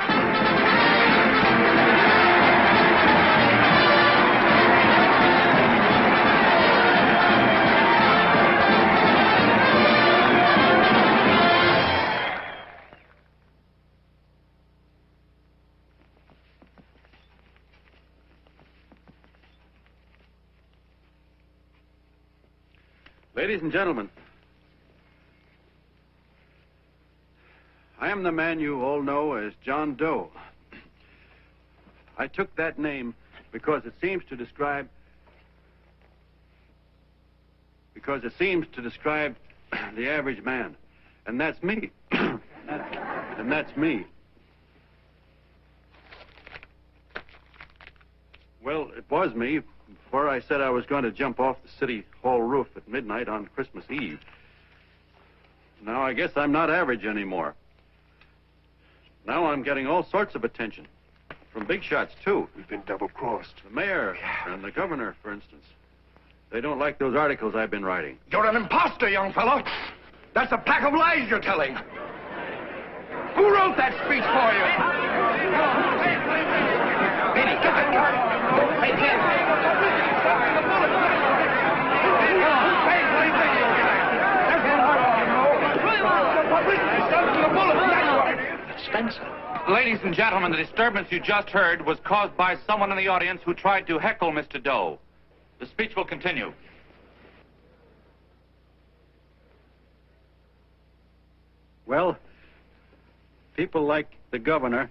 Ladies and gentlemen, I am the man you all know as John Doe. I took that name because it seems to describe the average man. And that's me. And that's me. Well, it was me before I said I was going to jump off the city hall roof at midnight on Christmas Eve. Now I guess I'm not average anymore. Now I'm getting all sorts of attention. From big shots, too.
We've been double-crossed.
The mayor and the governor, for instance. They don't like those articles I've been writing.
You're an imposter, young fellow. That's a pack of lies you're telling. Who wrote that speech for you? Benny, come on. Hey, Ken.
Spencer. Ladies and gentlemen, the disturbance you just heard was caused by someone in the audience who tried to heckle Mr. Doe. The speech will continue.
Well, people like the governor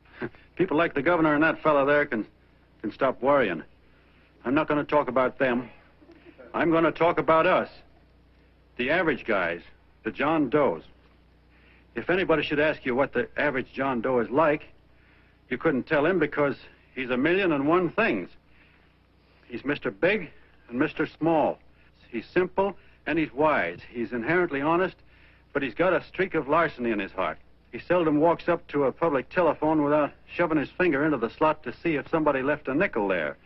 and that fellow there can stop worrying. I'm not going to talk about them. I'm going to talk about us. The average guys, the John Does. If anybody should ask you what the average John Doe is like, you couldn't tell him because he's a million and one things. He's Mr. Big and Mr. Small. He's simple and he's wise. He's inherently honest, but he's got a streak of larceny in his heart. He seldom walks up to a public telephone without shoving his finger into the slot to see if somebody left a nickel there.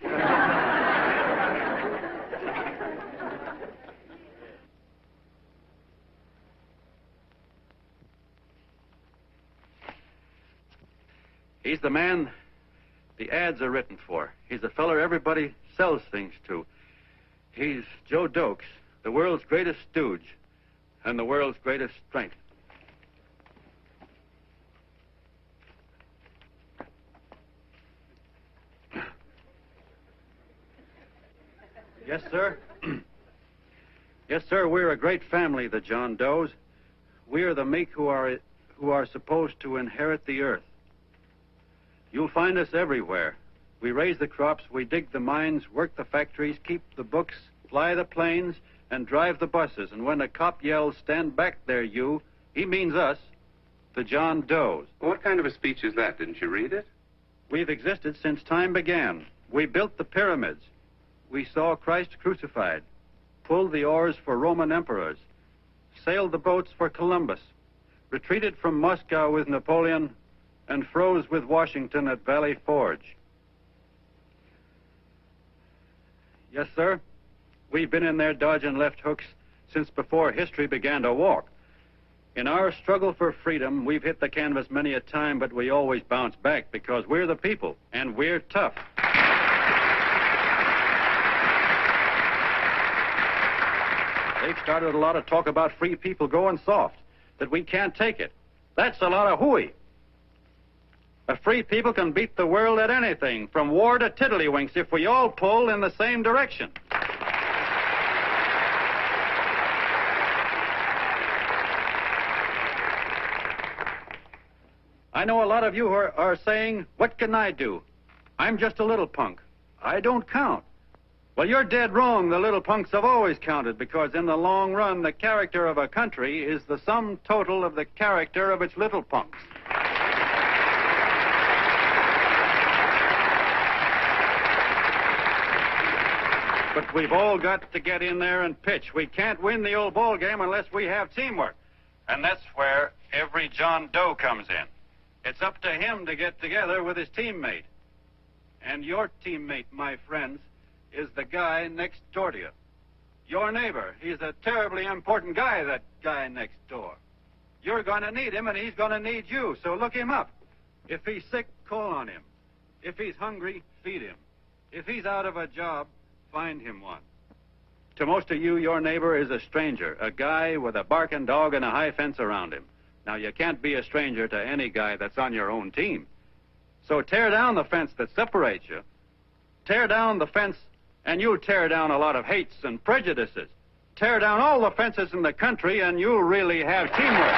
He's the man the ads are written for. He's the feller everybody sells things to. He's Joe Doe, the world's greatest stooge and the world's greatest strength. Yes, sir. Yes, sir, we're a great family, the John Does. We are the meek who are supposed to inherit the earth. You'll find us everywhere. We raise the crops, we dig the mines, work the factories, keep the books, fly the planes, and drive the buses. And when a cop yells, "Stand back there, you," he means us, the John Does.
What kind of a speech is that? Didn't you read it?
We've existed since time began. We built the pyramids. We saw Christ crucified, pulled the oars for Roman emperors, sailed the boats for Columbus, retreated from Moscow with Napoleon, and froze with Washington at Valley Forge. Yes, sir. We've been in there dodging left hooks since before history began to walk. In our struggle for freedom, we've hit the canvas many a time, but we always bounce back because we're the people, and we're tough. They've started a lot of talk about free people going soft, that we can't take it. That's a lot of hooey. A free people can beat the world at anything, from war to tiddlywinks, if we all pull in the same direction. I know a lot of you are saying, "What can I do? I'm just a little punk. I don't count." Well, you're dead wrong. The little punks have always counted, because in the long run, the character of a country is the sum total of the character of its little punks. But we've all got to get in there and pitch. We can't win the old ball game unless we have teamwork. And that's where every John Doe comes in. It's up to him to get together with his teammate. And your teammate, my friends, is the guy next door to you. Your neighbor. He's a terribly important guy, that guy next door. You're going to need him, and he's going to need you, so look him up. If he's sick, call on him. If he's hungry, feed him. If he's out of a job, find him one. To most of you, your neighbor is a stranger, a guy with a barking dog and a high fence around him. Now, you can't be a stranger to any guy that's on your own team. So tear down the fence that separates you. Tear down the fence, and you'll tear down a lot of hates and prejudices. Tear down all the fences in the country, and you'll really have teamwork.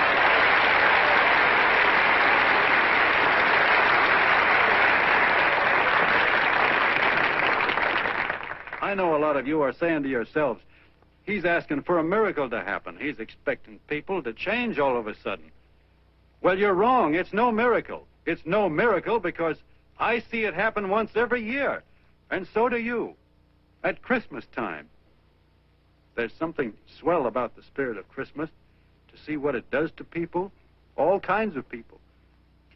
I know a lot of you are saying to yourselves, "He's asking for a miracle to happen. He's expecting people to change all of a sudden." Well, you're wrong. It's no miracle. It's no miracle because I see it happen once every year, and so do you, at Christmas time. There's something swell about the spirit of Christmas, to see what it does to people, all kinds of people.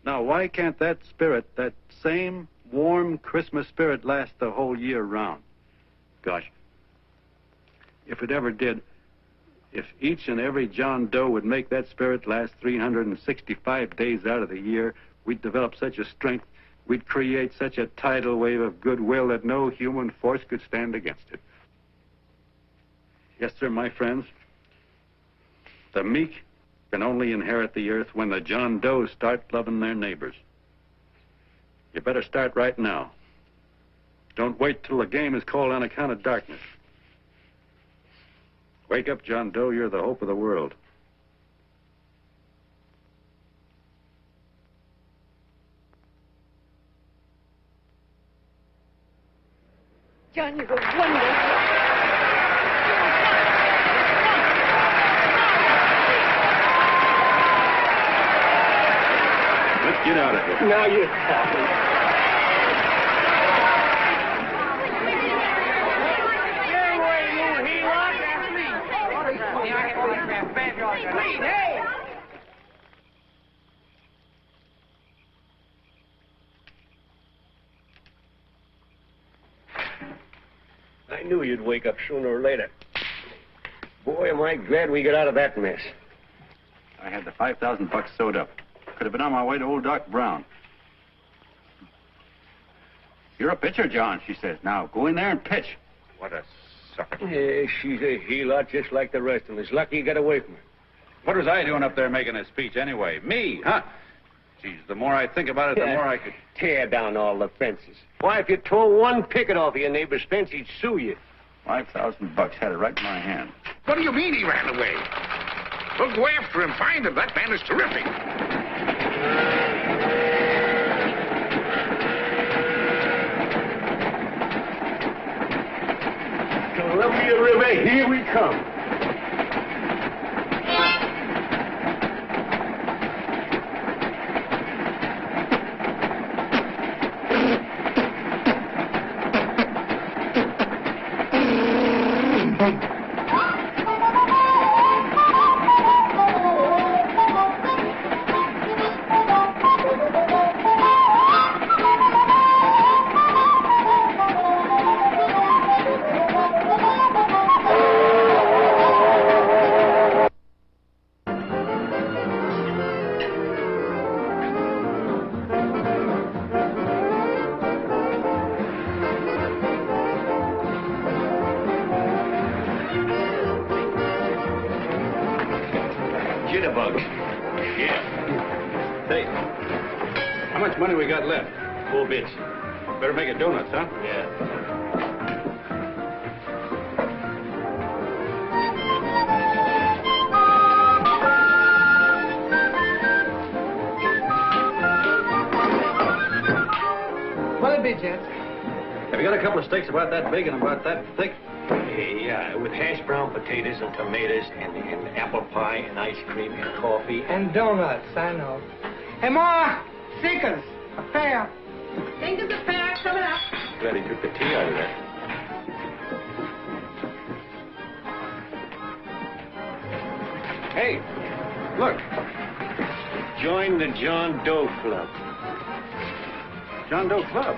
Now, why can't that spirit, that same warm Christmas spirit, last the whole year round? Gosh, if it ever did, if each and every John Doe would make that spirit last 365 days out of the year, we'd develop such a strength, we'd create such a tidal wave of goodwill that no human force could stand against it. Yes, sir, my friends. The meek can only inherit the earth when the John Does start loving their neighbors. You better start right now. Don't wait till the game is called on account of darkness. Wake up, John Doe. You're the hope of the world.
John, you're wonderful.
Let's get out of here.
Now you're talking.
Hey!
I knew you'd wake up sooner or later. Boy, am I glad we got out of that mess.
I had the $5,000 sewed up. Could have been on my way to old Doc Brown. You're a pitcher, John, she says. Now, go in there and pitch.
What a sucker.
Yeah, she's a heel-out just like the rest of us. Lucky you got away from her.
What was I doing up there making a speech anyway? Me, huh? Geez, the more I think about it, the more I could...
Tear down all the fences. Why, if you tore one picket off of your neighbor's fence, he'd sue you.
$5,000 had it right in my hand.
What do you mean he ran away? We'll go after him, find him. That man is terrific.
Columbia River, here we come.
Jitterbugs. Yeah. Hey, how much money we got left? 4 bits. Better make it donuts, huh? Yeah.
What'll it be, gents?
Have you got a couple of steaks about that big and about that thick?
Yeah, with hash brown potatoes and tomatoes and apple pie and ice cream and coffee.
And donuts, I know. Hey, Ma! Seekers! A pair.
Think of the pair coming up.
Glad he took the tea out of that.
Hey, look. Join the John Doe Club.
John Doe Club?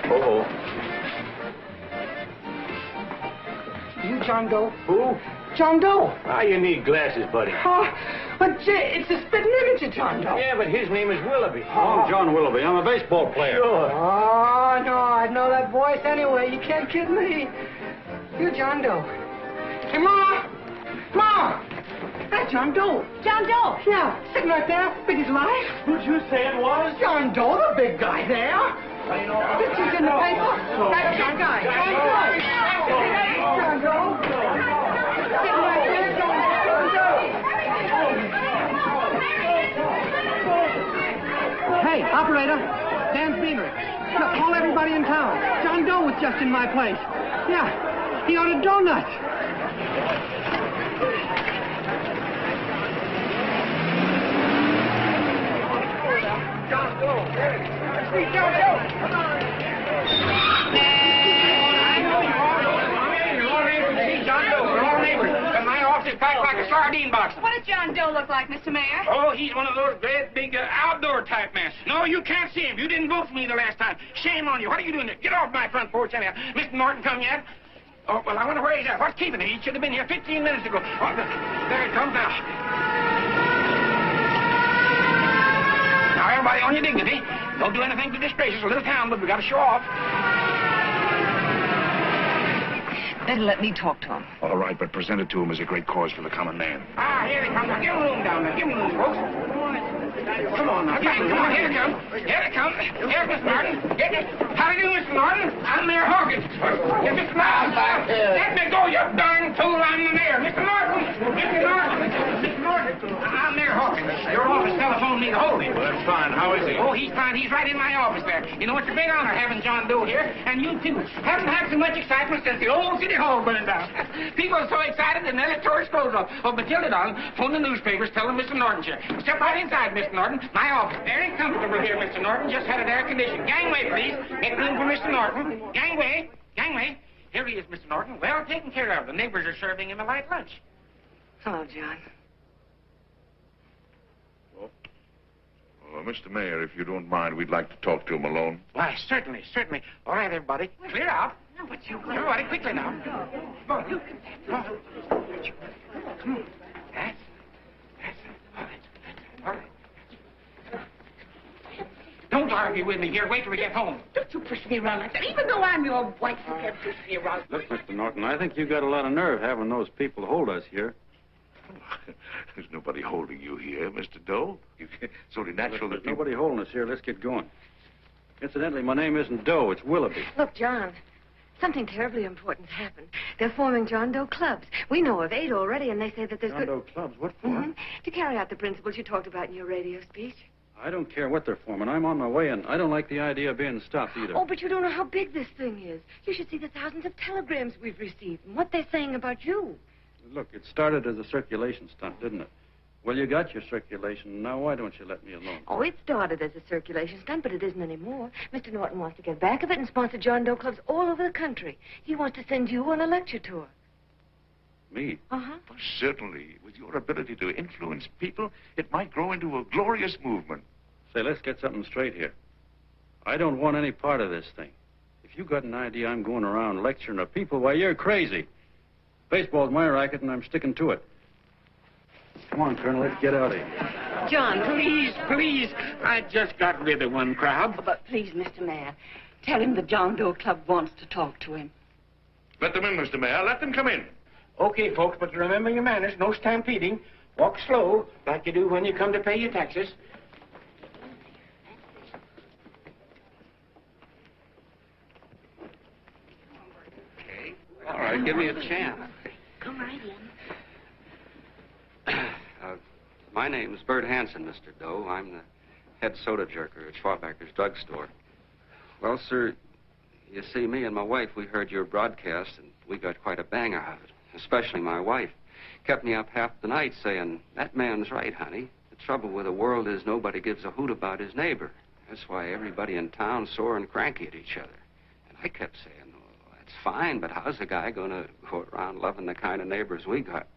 Uh-oh.
You John Doe?
Who?
John Doe.
Ah, you need glasses, buddy.
Oh, but it's a spitting image of John Doe.
Yeah, but his name is Willoughby.
Oh, I'm John Willoughby. I'm a baseball player.
Sure.
Oh, no, I'd know that voice anyway. You can't kid me. You John Doe. Hey, Ma! Ma! That's John Doe.
John Doe.
Yeah, sitting right there, big as life.
Who'd you say it was?
John Doe, the big guy there. Pictures in the paper. That's John Guy. John Doe. John Doe. Sitting right there, John Doe. Hey, operator. Dan's Beanery. Look, call everybody in town. John Doe was just in my place. Yeah, he ordered donuts. John Doe. See John Doe. Come on.
My office is packed like a sardine box.
What does John Doe look like, Mr. Mayor?
Oh, he's one of those great big outdoor type men. No, you can't see him. You didn't vote for me the last time. Shame on you. What are you doing there? Get off my front porch anyhow. Mr. Norton come yet? Oh, well, I wonder where he's at. What's keeping him? He should have been here 15 minutes ago. Oh, there he comes now. Now, everybody on your dignity. Don't do anything to disgrace us. A little town, but we got to show off.
Better let me talk to him.
All right, but present it to him as a great cause for the common man.
Ah, here he comes. Now, give him room down there. Give him room, folks. Come on now. Come on. Here he comes. Here he comes. Here's Mr. Norton. How do you do, Mr. Norton? I'm Mayor Hawkins. Get Mr. Norton. Let me go, you darn fool. I'm the mayor. Mr. Norton. Mr. Norton. Mr. Norton. I'm Mayor Hawkins. Your office telephoned me to hold him.
Well, that's fine. How is he?
Oh, he's fine. He's right in my office there. You know, it's a big honor having John Doe here, and you too. Haven't had so much excitement since the old city hall burned down. People are so excited they nearly tore his clothes off. Oh, Matilda, darling, phone the newspapers, tell them Mr. Norton's here. Step right inside, Mr. Norton. My office. Very comfortable here, Mr. Norton. Just had it air conditioned. Gangway, please. Make room for Mr. Norton. Gangway. Gangway. Here he is, Mr. Norton. Well taken care of. The neighbors are serving him a light lunch.
Hello, John.
Well, Mr. Mayor, if you don't mind, we'd like to talk to him alone.
Why, certainly, certainly. All right, everybody. Clear out. Everybody, quickly now. Come on. Come on. Come on. That's it. All right. Don't argue with me here. Wait till we get home.
Don't you push me around like that. Even though I'm your wife, you can't push me around.
Look, Mr. Norton, I think you got a lot of nerve having those people hold us here.
There's nobody holding you here, Mr. Doe. It's only natural
There's
that people...
nobody holding us here. Let's get going. Incidentally, my name isn't Doe. It's Willoughby.
Look, John, something terribly important's happened. They're forming John Doe clubs. We know of 8 already, and they say that there's
John Doe clubs? What for?
To carry out the principles you talked about in your radio speech.
I don't care what they're forming. I'm on my way, and I don't like the idea of being stopped either.
Oh, but you don't know how big this thing is. You should see the thousands of telegrams we've received and what they're saying about you.
Look, it started as a circulation stunt, didn't it? Well, you got your circulation. Now, why don't you let me alone?
Oh, it started as a circulation stunt, but it isn't anymore. Mr. Norton wants to get back of it and sponsor John Doe clubs all over the country. He wants to send you on a lecture tour.
Me?
Uh-huh.
Well, certainly. With your ability to influence people, it might grow into a glorious movement.
Say, let's get something straight here. I don't want any part of this thing. If you got an idea I'm going around lecturing to people, why, you're crazy. Baseball's my racket, and I'm sticking to it. Come on, Colonel, let's get out of here.
John, please. I just got rid of one crowd.
But please, Mr. Mayor, tell him the John Doe Club wants to talk to him.
Let them in, Mr. Mayor. Let them come in.
Okay, folks, but remember your manners. No stampeding. Walk slow, like you do when you come to pay your taxes.
All right, give me a chance.
Come right in.
My name's Bert Hanson, Mr. Doe. I'm the head soda jerker at Schwabacker's drugstore. Well, sir, you see, me and my wife, we heard your broadcast, and we got quite a bang out of it. Especially my wife. Kept me up half the night saying, that man's right, honey. The trouble with the world is nobody gives a hoot about his neighbor. That's why everybody in town's sore and cranky at each other. And I kept saying, well, that's fine, but how's a guy going to go around loving the kind of neighbors we got?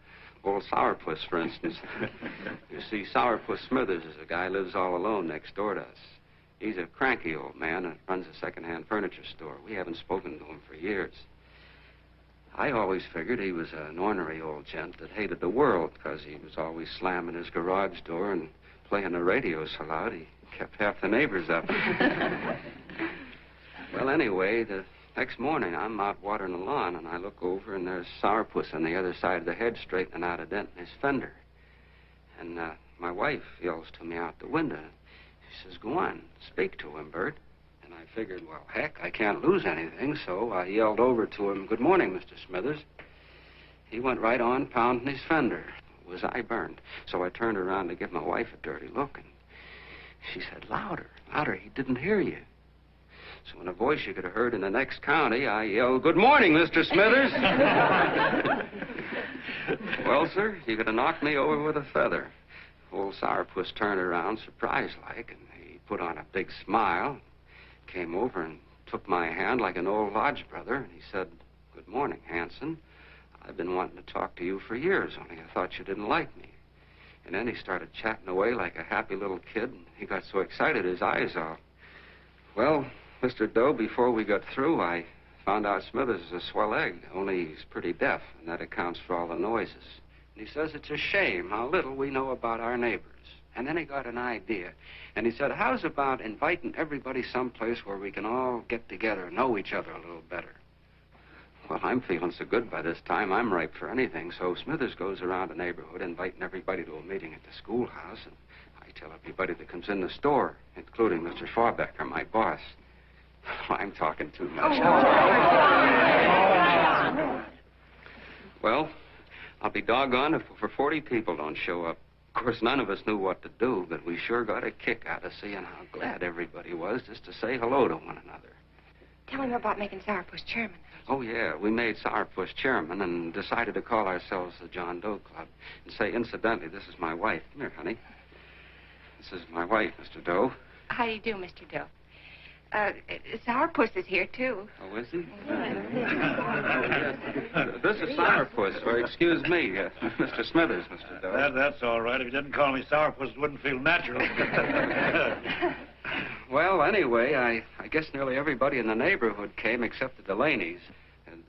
Old Sourpuss, for instance. You see, Sourpuss Smithers is a guy who lives all alone next door to us. He's a cranky old man and runs a second-hand furniture store. We haven't spoken to him for years. I always figured he was an ornery old gent that hated the world because he was always slamming his garage door and playing the radio so loud he kept half the neighbors up. Well, anyway, the next morning I'm out watering the lawn and I look over and there's Sourpuss on the other side of the hedge straightening out a dent in his fender. And my wife yells to me out the window. She says, go on, speak to him, Bert. And I figured, well, heck, I can't lose anything, so I yelled over to him, good morning, Mr. Smithers. He went right on pounding his fender. Was I burned? So I turned around to give my wife a dirty look, and she said, louder, louder, he didn't hear you. So in a voice you could have heard in the next county, I yelled, good morning, Mr. Smithers. Well, sir, you could have knocked me over with a feather. Old Sourpuss turned around, surprised-like, and he put on a big smile, came over and took my hand like an old lodge brother, and he said, good morning, Hanson. I've been wanting to talk to you for years, only I thought you didn't like me. And then he started chatting away like a happy little kid, and he got so excited his eyes off. Well, Mr. Doe, before we got through, I found out Smithers is a swell egg, only he's pretty deaf, and that accounts for all the noises. And he says it's a shame how little we know about our neighbors. And then he got an idea, and he said, how's about inviting everybody someplace where we can all get together and know each other a little better? Well, I'm feeling so good by this time, I'm ripe for anything, so Smithers goes around the neighborhood inviting everybody to a meeting at the schoolhouse, and I tell everybody that comes in the store, including Mr. Schwabacker, my boss. I'm talking too much. Well, I'll be doggone if over 40 people don't show up. Of course, none of us knew what to do, but we sure got a kick out of seeing how glad everybody was just to say hello to one another.
Tell him about making Sourpuss chairman.
Oh, yeah, we made Sourpuss chairman and decided to call ourselves the John Doe Club. And say, incidentally, this is my wife. Come here, honey. This is my wife, Mr. Doe.
How do you do, Mr. Doe? Sourpuss is here, too.
Oh, is he? This is Sourpuss, or excuse me, Mr. Smithers, Mr. Doe.
That's all right. If you didn't call me Sourpuss, it wouldn't feel natural.
Well, anyway, I guess nearly everybody in the neighborhood came except the Delaney's.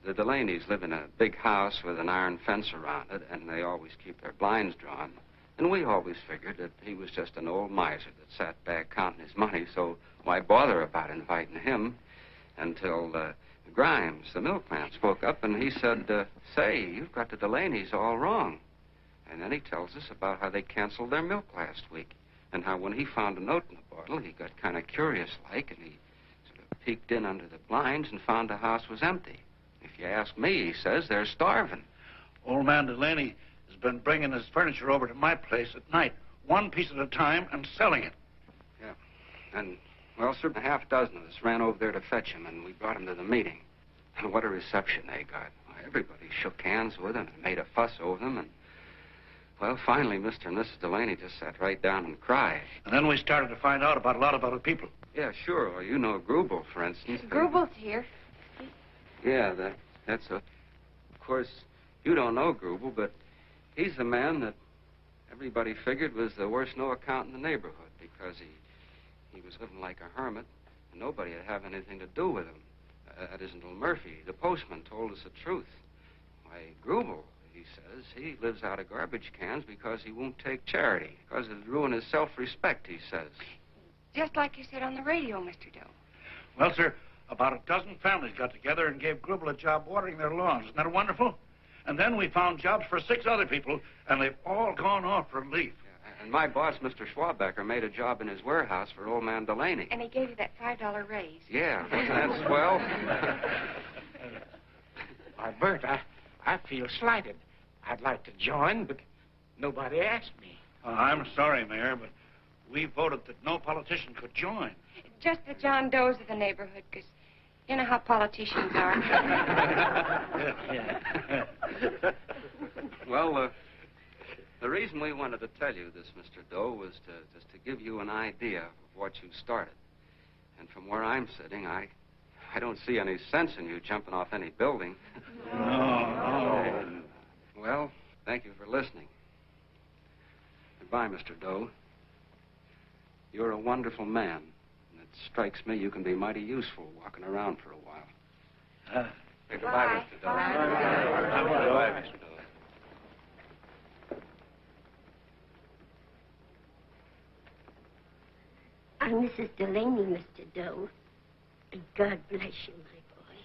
The Delaney's live in a big house with an iron fence around it, and they always keep their blinds drawn. And we always figured that he was just an old miser that sat back counting his money, so why bother about inviting him? Until Grimes, the milkman, spoke up and he said, say, you've got the Delaney's all wrong. And then he tells us about how they canceled their milk last week. And how when he found a note in the bottle, he got kind of curious-like, and he sort of peeked in under the blinds and found the house was empty. If you ask me, he says they're starving.
Old man Delaney has been bringing his furniture over to my place at night, one piece at a time, and selling it.
Yeah. And, well, sir, a half dozen of us ran over there to fetch him, and we brought him to the meeting. And what a reception they got. Why, everybody shook hands with him and made a fuss over them, and, well, finally, Mr. and Mrs. Delaney just sat right down and cried.
And then we started to find out about a lot of other people.
Yeah, sure. Well, you know Grubel, for instance.
Grubel's here.
Yeah, that's a... Of course, you don't know Grubel, but he's the man that everybody figured was the worst no-account in the neighborhood because he was living like a hermit, and nobody would have anything to do with him. That isn't Little Murphy. The postman told us the truth. Why, Grubel, he says, he lives out of garbage cans because he won't take charity, because it'd ruin his self-respect, he says.
Just like you said on the radio, Mr. Doe.
Well, sir, about a dozen families got together and gave Grubel a job watering their lawns. Isn't that wonderful? And then we found jobs for 6 other people, and they've all gone off for leave.
And my boss, Mr. Schwabecker, made a job in his warehouse for old man Delaney.
And he gave you that $5 raise.
Yeah, wasn't that swell?
Why, Bert, I feel slighted. I'd like to join, but nobody asked me.
I'm sorry, Mayor, but we voted that no politician could join.
Just the John Does of the neighborhood, because you know how politicians are.
Well, the reason we wanted to tell you this, Mr. Doe, was just to give you an idea of what you started. And from where I'm sitting, I don't see any sense in you jumping off any building.
No.
Well, thank you for listening. Goodbye, Mr. Doe. You're a wonderful man. And it strikes me you can be mighty useful walking around for a while. Goodbye, Mr. Doe. Goodbye, Mr. Doe.
I'm Mrs. Delaney, Mr. Doe. And God bless you, my boy.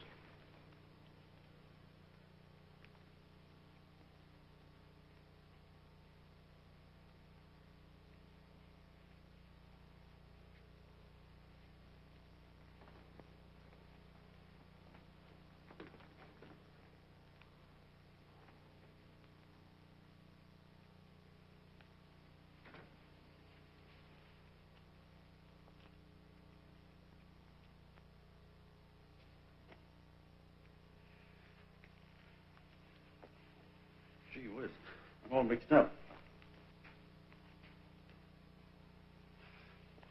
Gee whiz, I'm all mixed up.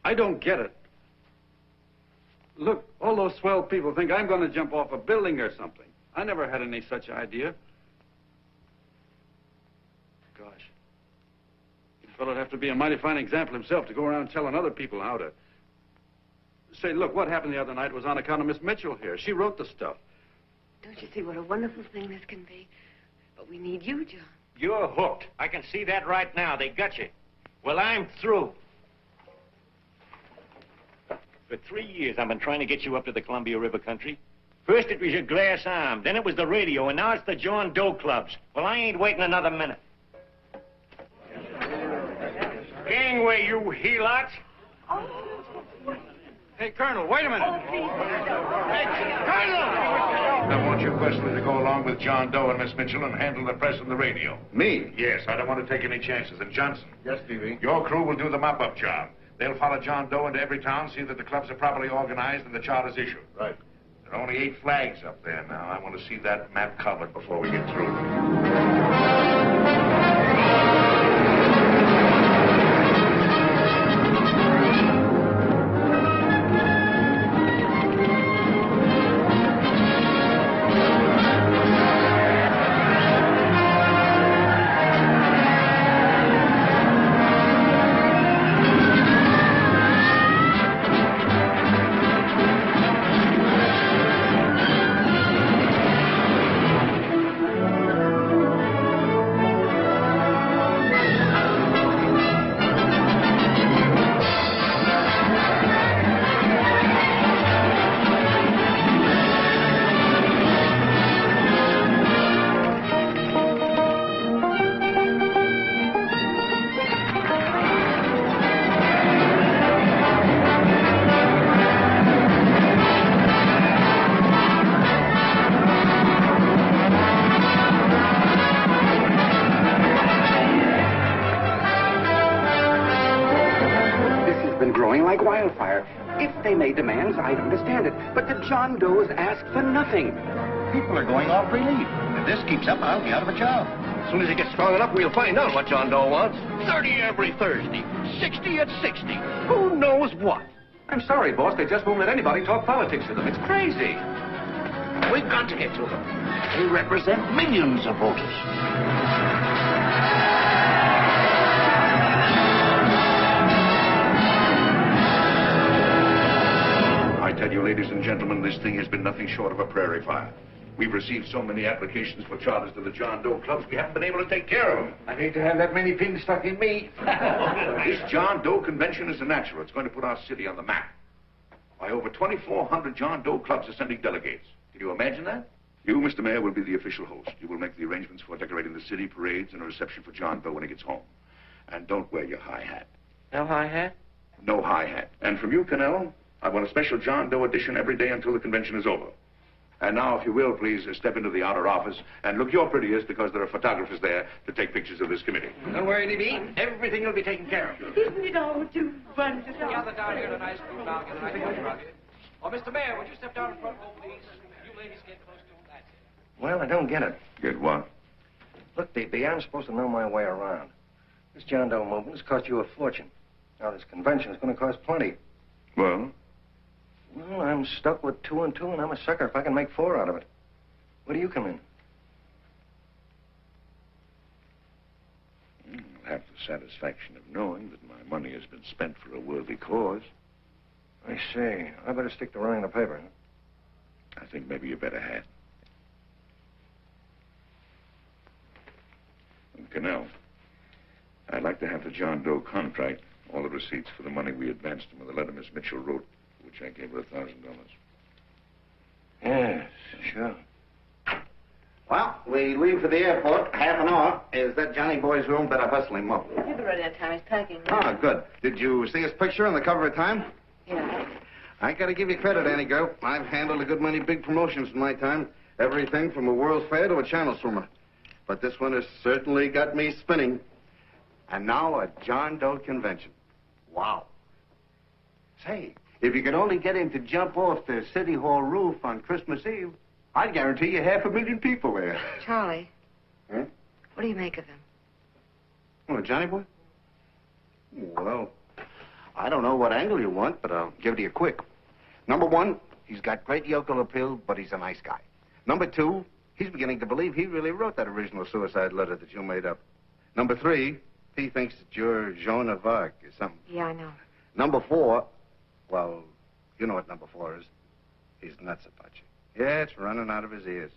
I don't get it. Look, all those swell people think I'm going to jump off a building or something. I never had any such idea. Gosh. The fellow'd have to be a mighty fine example himself to go around telling other people how to... Say, look, what happened the other night was on account of Miss Mitchell here. She wrote the stuff.
Don't you see what a wonderful thing this can be? But we need you, John.
You're hooked. I can see that right now. They got you. Well, I'm through. For 3 years, I've been trying to get you up to the Columbia River country. First, it was your glass arm. Then it was the radio. And now it's the John Doe clubs. Well, I ain't waiting another minute. Gangway, you helots.
Hey, Colonel, wait a minute.
I want you personally to go along with John Doe and Miss Mitchell and handle the press and the radio.
Me?
Yes, I don't want to take any chances. And Johnson.
Yes, Stevie.
Your crew will do the mop-up job. They'll follow John Doe into every town, see that the clubs are properly organized and the charters issued.
Right.
There are only 8 flags up there now. I want to see that map covered before we get through.
fire. If they made demands, I'd understand it. But the John Does ask for nothing.
People are going off relief. If this keeps up, I'll be out of a job. As soon as he gets strong enough, we'll find out what John Doe wants. 30 every Thursday. 60 at 60. Who knows what?
I'm sorry, boss. They just won't let anybody talk politics to them. It's crazy.
We've got to get to them. They represent millions of voters.
I tell you, ladies and gentlemen, this thing has been nothing short of a prairie fire. We've received so many applications for charters to the John Doe clubs, we haven't been able to take care of them.
I hate to have that many pins stuck in me.
This John Doe convention is a natural. It's going to put our city on the map. Why, over 2,400 John Doe clubs are sending delegates. Can you imagine that? You, Mr. Mayor, will be the official host. You will make the arrangements for decorating the city, parades, and a reception for John Doe when he gets home. And don't wear your high hat.
No high hat?
No high hat. And from you, Connell, I want a special John Doe edition every day until the convention is over. And now, if you will, please step into the outer office and look your prettiest because there are photographers there to take pictures of this committee.
Don't worry, D.B. Everything will be taken care of.
Isn't it all too wonderful?
Gather down here in a nice group now. Get a nice rug. Oh, Mr. Mayor, would you step down in front, please? You ladies get close to that.
Well, I don't get it.
Get what?
Look, D.B., I'm supposed to know my way around. This John Doe movement has cost you a fortune. Now, this convention is going to cost plenty.
Well?
Well, I'm stuck with 2 and 2, and I'm a sucker if I can make 4 out of it. Where do you come in?
I'll have the satisfaction of knowing that my money has been spent for a worthy cause.
I see. I better stick to running the paper, huh?
I think maybe you better have. And Connell, I'd like to have the John Doe contract, all the receipts for the money we advanced him with the letter Miss Mitchell wrote, which I gave her $1,000.
Yes, sure.
Well, we leave for the airport. Half an hour. Is that Johnny boy's room? Better hustle him up.
He'll be ready on time. He's packing.
Ah, good. Did you see his picture on the cover of Time?
Yeah.
I gotta give you credit, Annie girl. I've handled a good many big promotions in my time. Everything from a World's Fair to a channel swimmer. But this one has certainly got me spinning. And now a John Doe convention. Wow. Say, if you could only get him to jump off the City Hall roof on Christmas Eve, I'd guarantee you 500,000 people there.
Charlie.
Huh?
What do you make of him?
Oh, Johnny boy? Well, I don't know what angle you want, but I'll give it to you quick. Number 1, he's got great yokel appeal, but he's a nice guy. Number 2, he's beginning to believe he really wrote that original suicide letter that you made up. Number 3, he thinks that you're Joan of Arc or something.
Yeah, I know.
Number 4, well, you know what number 4 is. He's nuts about you. Yeah, it's running out of his ears.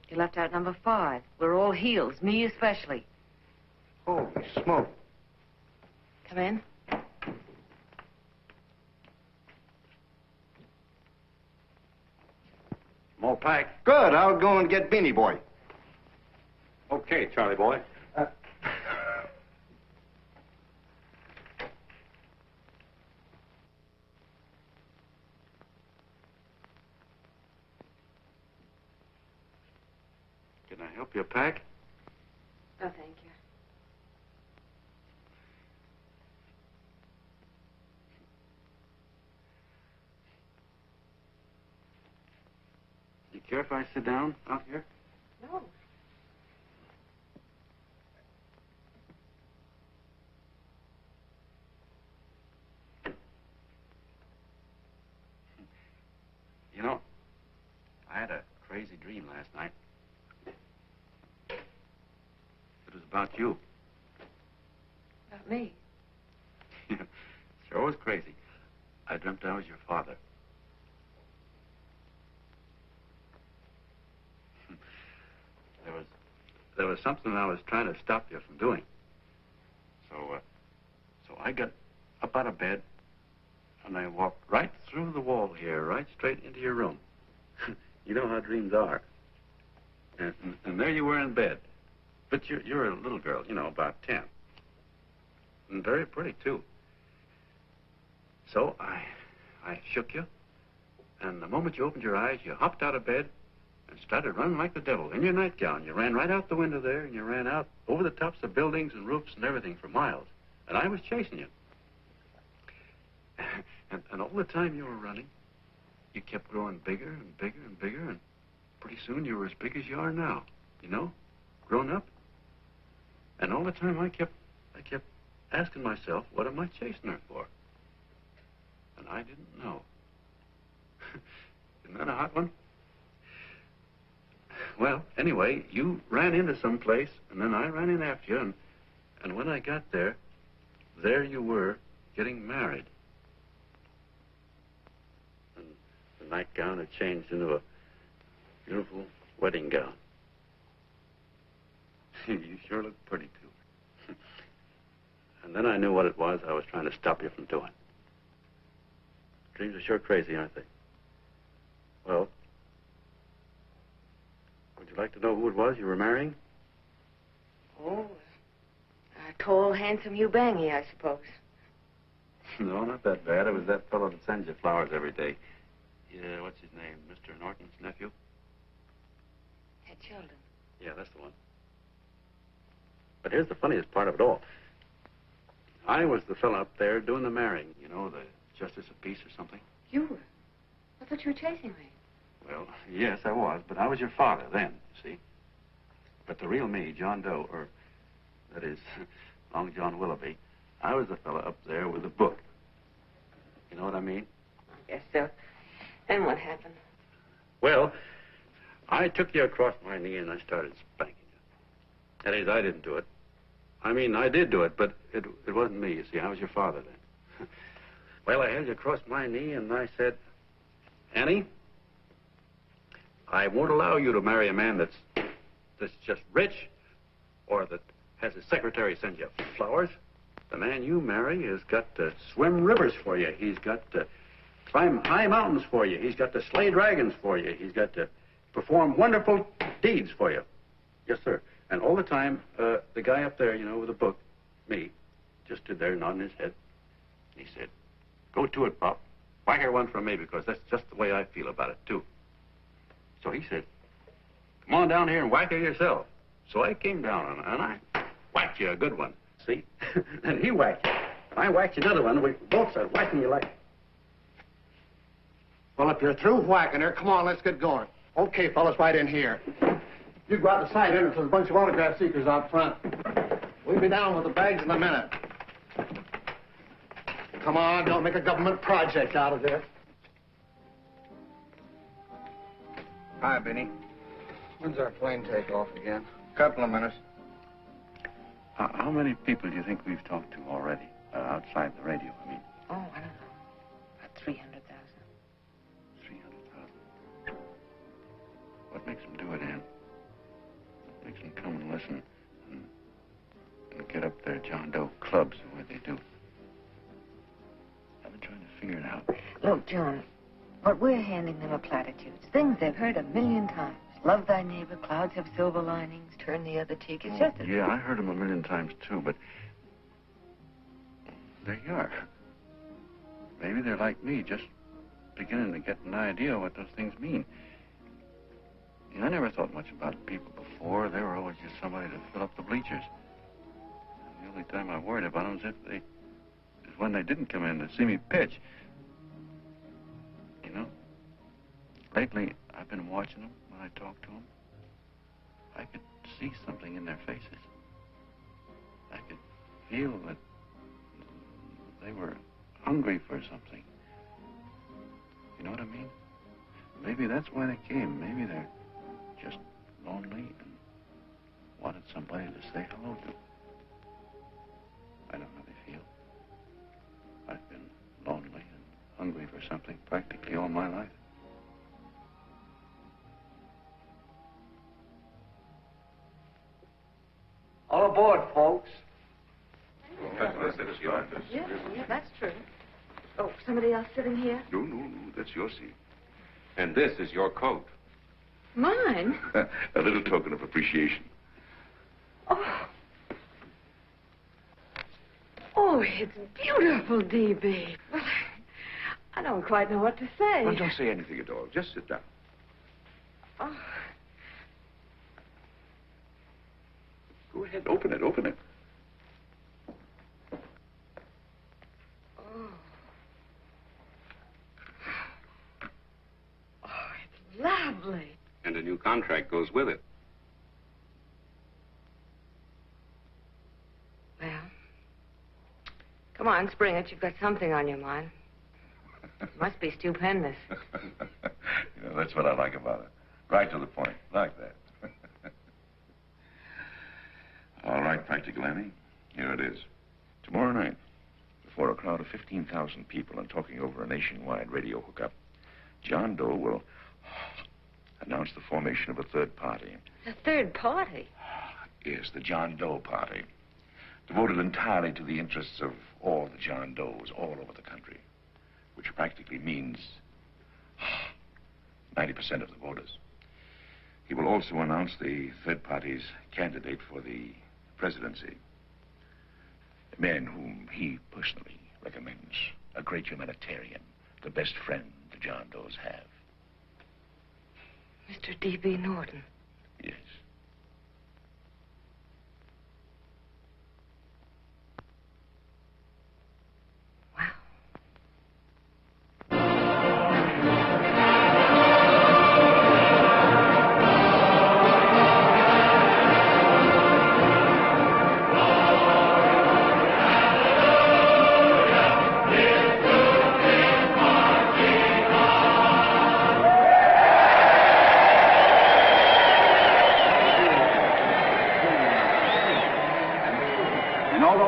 You left out number 5. We're all heels, me especially.
Holy smoke.
Come in.
More pack.
Good. I'll go and get Beanie Boy.
Okay, Charlie boy. Can I help you pack?
No, thank you.
You care if I sit down out here?
No.
You know, I had a crazy dream last night. It was about you.
About me?
Sure was crazy. I dreamt I was your father. There was something I was trying to stop you from doing. So I got up out of bed, and I walked right through the wall here, right straight into your room. You know how dreams are. And there you were in bed. But you're a little girl, you know, about 10. And very pretty, too. So I shook you, and the moment you opened your eyes, you hopped out of bed and started running like the devil in your nightgown. You ran right out the window there, and you ran out over the tops of buildings and roofs and everything for miles. And I was chasing you. And all the time you were running, you kept growing bigger and bigger and bigger, and pretty soon you were as big as you are now, you know, grown up. And all the time I kept asking myself, what am I chasing her for? And I didn't know. Isn't that a hot one? Well, anyway, you ran into some place, and then I ran in after you, and when I got there you were getting married. And the nightgown had changed into a beautiful wedding gown. You sure look pretty, too. And then I knew what it was I was trying to stop you from doing. Dreams are sure crazy, aren't they? Well, would you like to know who it was you were marrying?
Oh, a tall, handsome Ubangi, I suppose.
No, not that bad. It was that fellow that sends you flowers every day. Yeah, what's his name? Mr. Norton's nephew?
Had children.
Yeah, that's the one. But here's the funniest part of it all. I was the fellow up there doing the marrying, you know, the justice of peace or something.
You were? I thought you were chasing me.
Well, yes, I was, but I was your father then, you see. But the real me, John Doe, or that is, Long John Willoughby, I was the fellow up there with the book. You know what I mean?
I guess so. Then what happened?
Well, I took you across my knee and I started spanking you. That is, I didn't do it. I mean, I did do it, but it wasn't me, you see. I was your father then. Well, I held you across my knee and I said, Annie, I won't allow you to marry a man that's just rich or that has his secretary send you flowers. The man you marry has got to swim rivers for you. He's got to climb high mountains for you. He's got to slay dragons for you. He's got to perform wonderful deeds for you. Yes, sir. And all the time, the guy up there, you know, with the book, me, just stood there nodding his head. He said, go to it, Pop. Whack her one from me, because that's just the way I feel about it, too. So he said, come on down here and whack her yourself. So I came down, and I whacked you a good one, see? And he whacked you. I whacked you another one. We both started whacking you like...
Well, if you're through whacking her, come on, let's get going. Okay, fellas, right in here. You go out the side entrance. There's a bunch of autograph seekers out front. We'll be down with the bags in a minute. Come on, don't make a government project out of this.
Hi, Benny. When's our plane take off again?
Couple of minutes.
How many people do you think we've talked to already, outside the radio, I mean?
Oh, I don't know. About 300,000.
300,000. What makes them do it, Ann? What makes them come and listen and get up their John Doe clubs the way they do? I've been trying to figure it out.
Look, John, what we're handing them are platitudes. Things they've heard 1,000,000 times. Love thy neighbor, clouds have silver linings, turn the other cheek. It's just...
Yeah, I heard them 1,000,000 times, too, but... there you are. Maybe they're like me, just beginning to get an idea of what those things mean. You know, I never thought much about people before. They were always just somebody to fill up the bleachers. The only time I worried about them is when they didn't come in to see me pitch. You know, lately I've been watching them when I talk to them. I could see something in their faces. I could feel that they were hungry for something. You know what I mean? Maybe that's why they came. Maybe they're just lonely and wanted somebody to say hello to. I know how they feel. I've been lonely and hungry for something practically all my life.
All aboard, folks.
Yeah, that's true. Oh, somebody else sitting here?
No, that's your seat. And this is your coat.
Mine?
A little token of appreciation.
Oh, it's beautiful, D.B. Well, I don't quite know what to say.
Well, don't say anything at all. Just sit down.
Oh.
Go ahead, open it.
Oh. lovely.
And a new contract goes with it.
Well, come on, spring it. You've got something on your mind. It must be stupendous.
That's what I like about it. Right to the point. Like that. All right, Practical Annie. Here it is. Tomorrow night, before a crowd of 15,000 people and talking over a nationwide radio hookup, John Doe will announce the formation of a third party.
A third party?
Yes, the John Doe Party. Devoted entirely to the interests of all the John Does all over the country. Which practically means 90% of the voters. He will also announce the third party's candidate for the presidency. A man whom he personally recommends. A great humanitarian. The best friend the John Does have.
Mr. D.B. Norton.
Yes.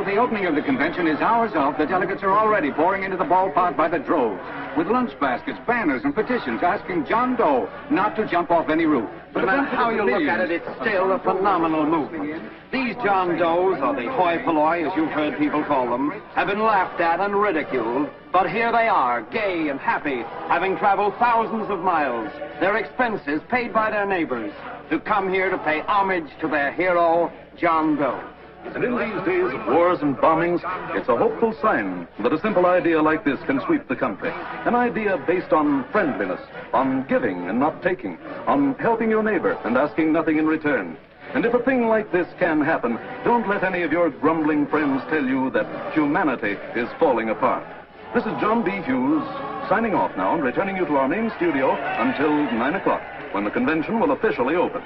The opening of the convention is hours off. The delegates are already pouring into the ballpark by the droves, with lunch baskets, banners, and petitions asking John Doe not to jump off any roof.
But no matter how you look at it, it's still a phenomenal movement. These John Does, or the hoi polloi, as you've heard people call them, have been laughed at and ridiculed. But here they are, gay and happy, having traveled thousands of miles, their expenses paid by their neighbors, to come here to pay homage to their hero, John Doe.
And in these days of wars and bombings, it's a hopeful sign that a simple idea like this can sweep the country. An idea based on friendliness, on giving and not taking, on helping your neighbor and asking nothing in return. And if a thing like this can happen, don't let any of your grumbling friends tell you that humanity is falling apart. This is John B. Hughes, signing off now and returning you to our main studio until 9 o'clock, when the convention will officially open.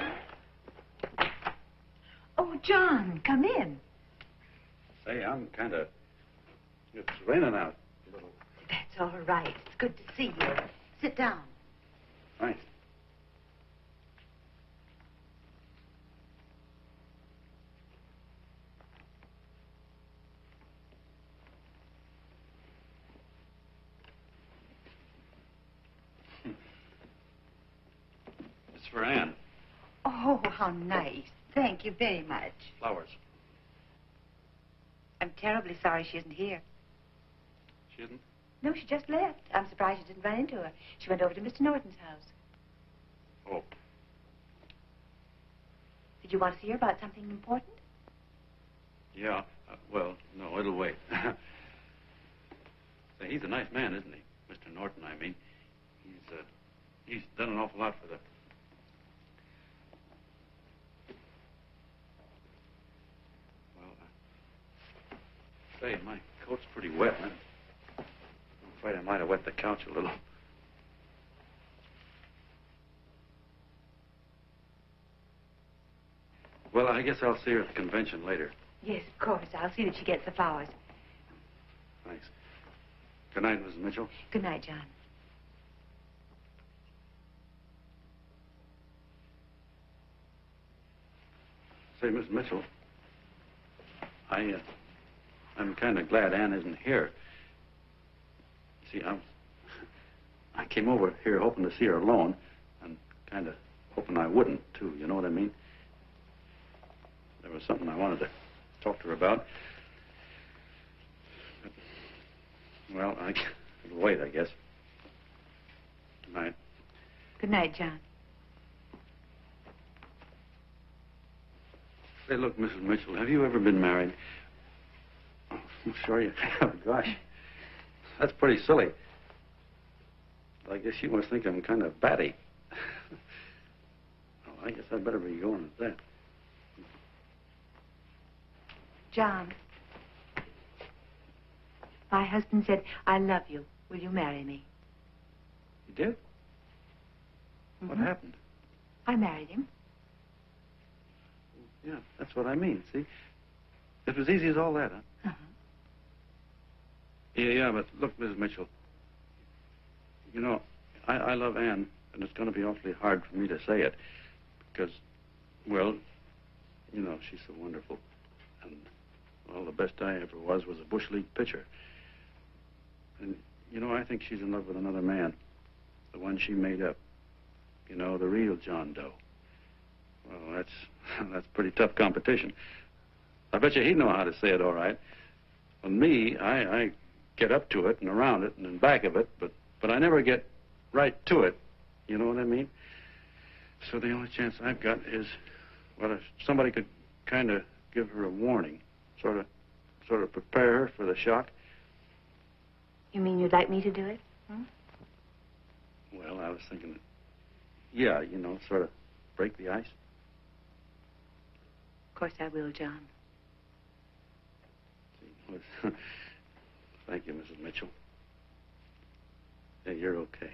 Oh, John, come in.
Say, I'm kind of... It's raining out a little.
That's all right. It's good to see you. Sit down.
Thanks. It's for Anne.
Oh, how nice. Thank you very much.
Flowers.
I'm terribly sorry she isn't here.
She isn't?
No, she just left. I'm surprised you didn't run into her. She went over to Mr. Norton's house.
Oh.
Did you want to see her about something important?
Yeah. Well, no, it'll wait. Say, he's a nice man, isn't he? Mr. Norton, I mean. He's done an awful lot for the... Say, my coat's pretty wet. I'm afraid I might have wet the couch a little. Well, I guess I'll see her at the convention later.
Yes, of course. I'll see that she gets the flowers.
Thanks. Good night, Mrs. Mitchell.
Good night, John.
Say, Miss Mitchell, I'm kind of glad Anne isn't here. See, I came over here hoping to see her alone, and kind of hoping I wouldn't, too, you know what I mean? There was something I wanted to talk to her about. But, well, it'll wait, I guess. Good night.
Good night, John.
Say, look, Mrs. Mitchell, have you ever been married? I'm sure you have. Gosh, that's pretty silly. I guess you must think I'm kind of batty. Well, I guess I'd better be going at that.
John, my husband said, I love you. Will you marry me?
You did? What happened?
I married him.
Yeah, that's what I mean, see? It was easy as all that, huh? Yeah, but look, Mrs. Mitchell. You know, I love Anne, and it's going to be awfully hard for me to say it. Because, well, you know, she's so wonderful. And, well, the best I ever was a Bush League pitcher. And, you know, I think she's in love with another man. The one she made up. You know, the real John Doe. Well, that's pretty tough competition. I bet you he'd know how to say it all right. Well, me, I get up to it and around it and in back of it, but I never get right to it. You know what I mean? So the only chance I've got is, well, if somebody could kind of give her a warning, sort of prepare her for the shock.
You mean you'd like me to do it?
Well, I was thinking that, yeah, you know, sort of break the ice.
Of course I will, John.
Thank you, Mrs. Mitchell. Yeah, you're okay.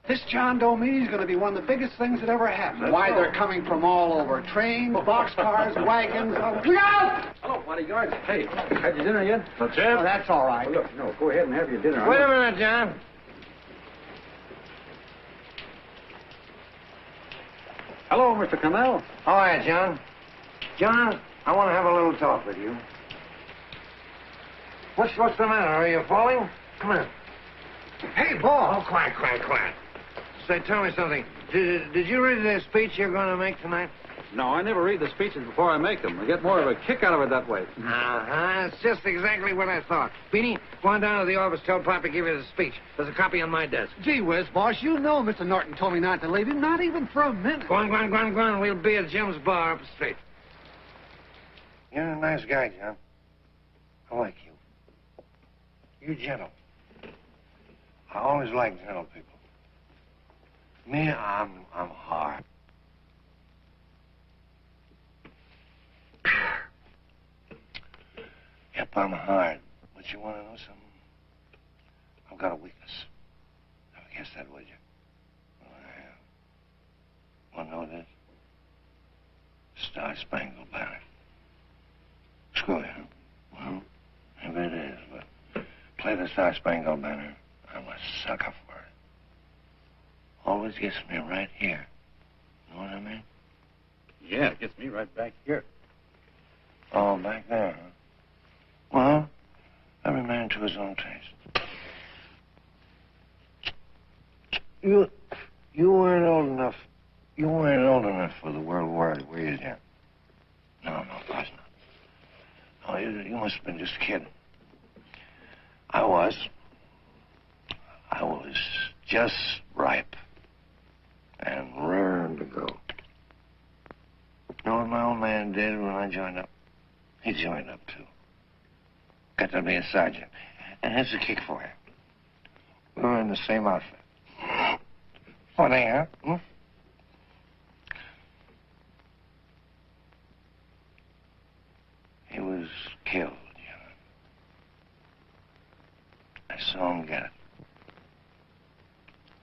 This John Doe meeting is going to be one of the biggest things that ever happened. Why, they're coming from all over. Trains, boxcars, wagons. Look out!
Hello, bodyguard. Hey, had your dinner yet?
That's it. Oh, that's all right.
Well, look, no, go ahead and have your dinner.
Wait a minute, John.
Hello, Mr. Connell.
All right, John. John, I want to have a little talk with you. What's the matter? Are you falling? Come on. Hey, Ball. Oh, quiet. Say, tell me something. Did you read the speech you're going to make tonight?
No, I never read the speeches before I make them. I get more of a kick out of it that way.
It's just exactly what I thought. Beanie, go on down to the office, tell Pop to give you the speech. There's a copy on my desk.
Gee whiz, boss, you know Mr. Norton told me not to leave him, not even for a minute.
Go on. We'll be at Jim's bar up the street. You're a nice guy, John. I like you. You're gentle. I always like gentle people. Me, I'm hard. Yep, I'm hard. But you want to know something? I've got a weakness. Never guess that, would you? Well, I have. Want to know what it is? Star-Spangled Banner. Screw you, huh? Well, maybe it is, but play the Star-Spangled Banner. I'm a sucker for it. Always gets me right here. Know what I mean?
Yeah, it gets me right back here.
Oh, back there, huh? Well, every man to his own taste. You weren't old enough. You weren't old enough for the World War, were you, Jim? No, of course not. Oh, you must have been just kidding. I was just ripe and raring to go. You know what my old man did when I joined up? He joined up, too. Got to be a sergeant. And here's a kick for you. We were in the same outfit. Funny, huh? He was killed, John. I saw him get it.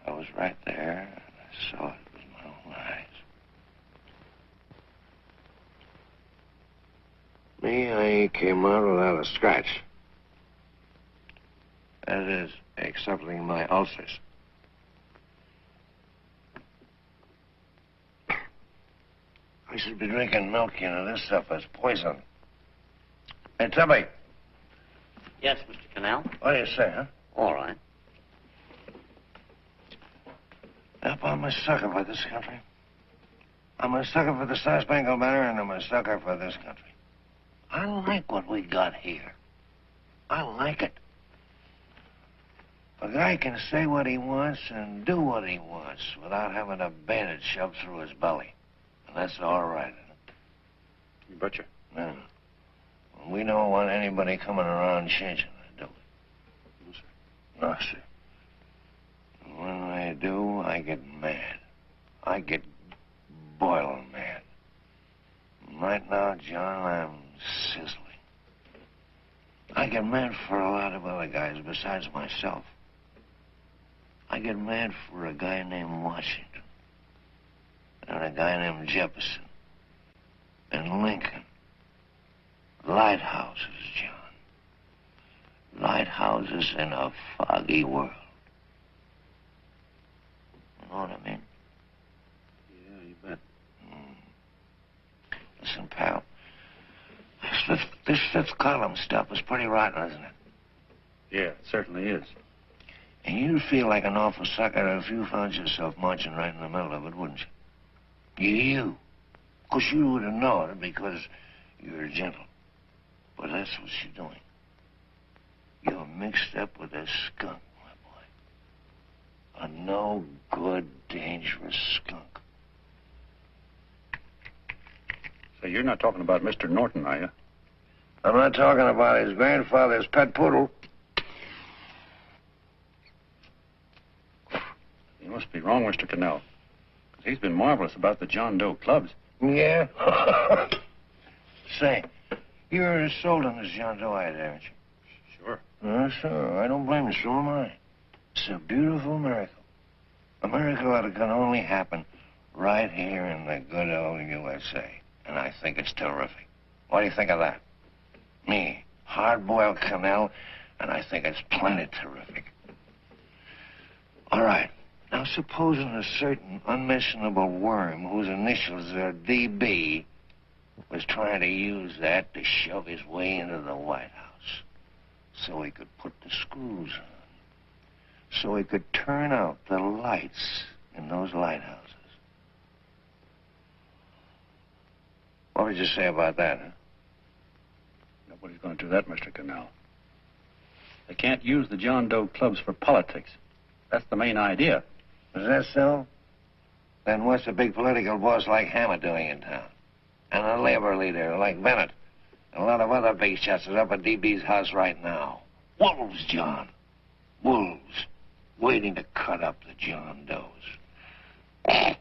I was right there, and I saw it with my own eyes. Me, I came out without a scratch. That is, excepting my ulcers. I should be drinking milk, you know. This stuff is poison. Hey, Tubby.
Yes, Mr. Connell?
What do you say, huh?
All right.
Yep, I'm a sucker for this country. I'm a sucker for the Star-Spangled Banner, and I'm a sucker for this country. I like what we got here. I like it. A guy can say what he wants and do what he wants without having a bayonet shoved through his belly. And that's all right, isn't it?
You betcha.
Yeah. We don't want anybody coming around changing it, do we? No, sir. When I do, I get mad. I get boiling mad.
Right now, John, I'm sizzling. I get mad for a lot of other guys besides myself. I get mad for a guy named Washington, and a guy named Jefferson, and Lincoln. Lighthouses, John. Lighthouses in a foggy world. You know what I mean?
Yeah, you bet.
Listen, pal. This fifth column stuff is pretty rotten, isn't it?
Yeah, it certainly is.
And you'd feel like an awful sucker if you found yourself marching right in the middle of it, wouldn't you? You. Of course, you would have known it because you're gentle. But that's what you're doing. You're mixed up with a skunk, my boy. A no-good, dangerous skunk.
So you're not talking about Mr. Norton, are you?
I'm not talking about his grandfather's pet poodle.
You must be wrong, Mr. Connell. 'Cause he's been marvelous about the John Doe clubs.
Yeah? Say, you're as sold on this John Doe idea, aren't you?
Sure.
Sure. I don't blame you. So am I. It's a beautiful miracle. A miracle that can only happen right here in the good old USA. And I think it's terrific. What do you think of that? Me, hard-boiled Connell, and I think it's plenty terrific. All right. Now, supposing a certain unmentionable worm whose initials are DB was trying to use that to shove his way into the White House so he could put the screws on, so he could turn out the lights in those lighthouses. What would you say about that, huh?
Nobody's going to do that, Mr. Connell. They can't use the John Doe clubs for politics. That's the main idea.
Is that so? Then what's a big political boss like Hammer doing in town? And a labor leader like Bennett? And a lot of other big shots are up at DB's house right now. Wolves, John. Wolves. Waiting to cut up the John Does.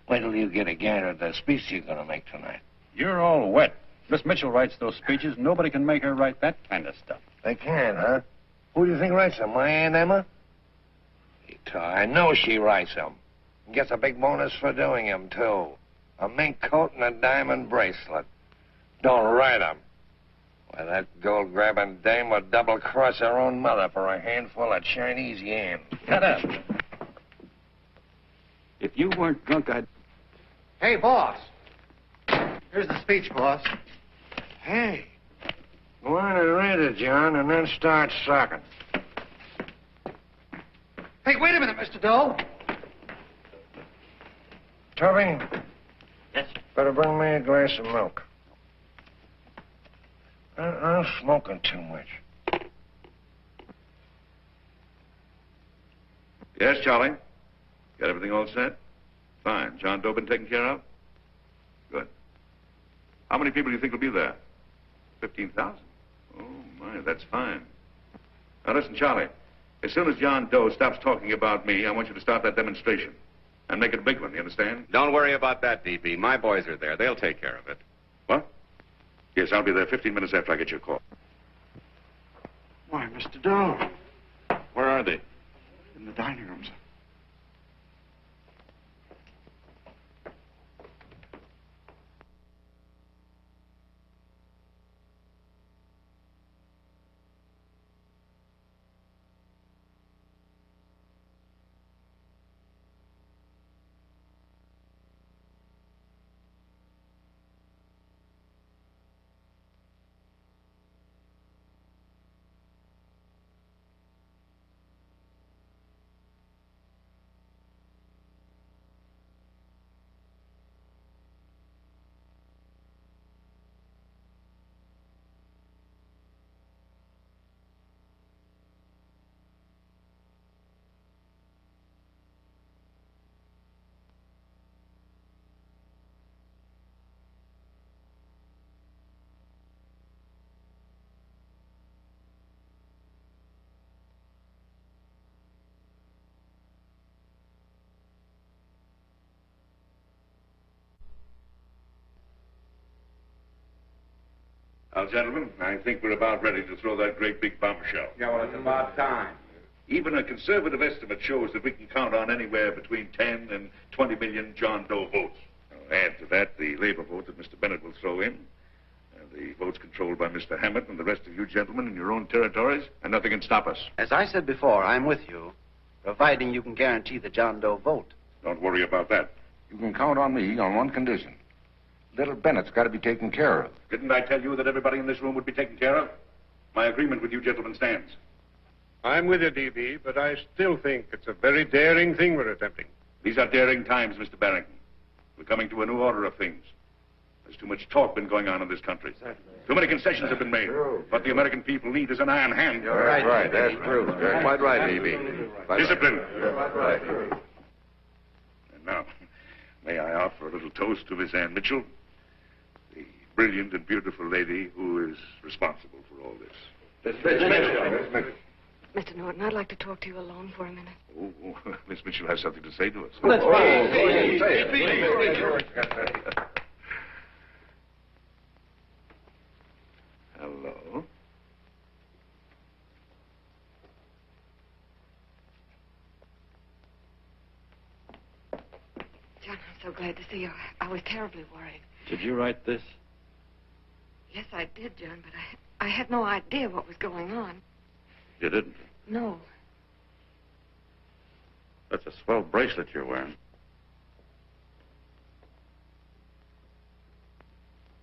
Wait till you get a gander at the speech you're going to make tonight.
You're all wet. Miss Mitchell writes those speeches. Nobody can make her write that kind of stuff.
They can't, huh? Who do you think writes them? My Aunt Emma? I know she writes them. And gets a big bonus for doing them, too. A mink coat and a diamond bracelet. Don't write them. Why, that gold-grabbing dame would double-cross her own mother for a handful of Chinese yams.
Shut up. If you weren't drunk, I'd...
Hey, boss. Here's the speech, boss.
Hey. Go on and read it, John, and then start sucking.
Hey, wait a minute, Mr. Doe.
Tubby?
Yes?
Better bring me a glass of milk. I'm smoking too much.
Yes, Charlie? Got everything all set? Fine. John Doe been taken care of? Good. How many people do you think will be there? 15,000? Oh, my, that's fine. Now, listen, Charlie. As soon as John Doe stops talking about me, I want you to start that demonstration. And make it a big one, you understand?
Don't worry about that, DB. My boys are there. They'll take care of it.
What? Yes, I'll be there 15 minutes after I get your call.
Why, Mr. Doe.
Where are they?
In the dining room, sir.
Well, gentlemen, I think we're about ready to throw that great big bombshell.
Yeah, well, it's about time.
Even a conservative estimate shows that we can count on anywhere between 10 and 20 million John Doe votes. Now, add to that the labor vote that Mr. Bennett will throw in, the votes controlled by Mr. Hammett and the rest of you gentlemen in your own territories, and nothing can stop us.
As I said before, I'm with you, providing you can guarantee the John Doe vote.
Don't worry about that.
You can count on me on one condition. Little Bennett's got to be taken care of.
Didn't I tell you that everybody in this room would be taken care of? My agreement with you gentlemen stands.
I'm with you, D.B., but I still think it's a very daring thing we're attempting.
These are daring times, Mr. Barrington. We're coming to a new order of things. There's too much talk been going on in this country. Too many concessions have been made. What the American people need is an iron hand.
You're right. That's true. You're quite right, D.B.
Discipline.
Right.
And now, may I offer a little toast to Miss Ann Mitchell, the brilliant and beautiful lady who is responsible for all this.
Miss Mitchell.
Mr. Norton, I'd like to talk to you alone for a minute.
Oh, Miss Mitchell has something to say to us.
Let's
Hello.
John, I'm so glad to see you. I was terribly worried.
Did you write this?
Yes, I did, John, but I had no idea what was going on.
You didn't?
No.
That's a swell bracelet you're wearing.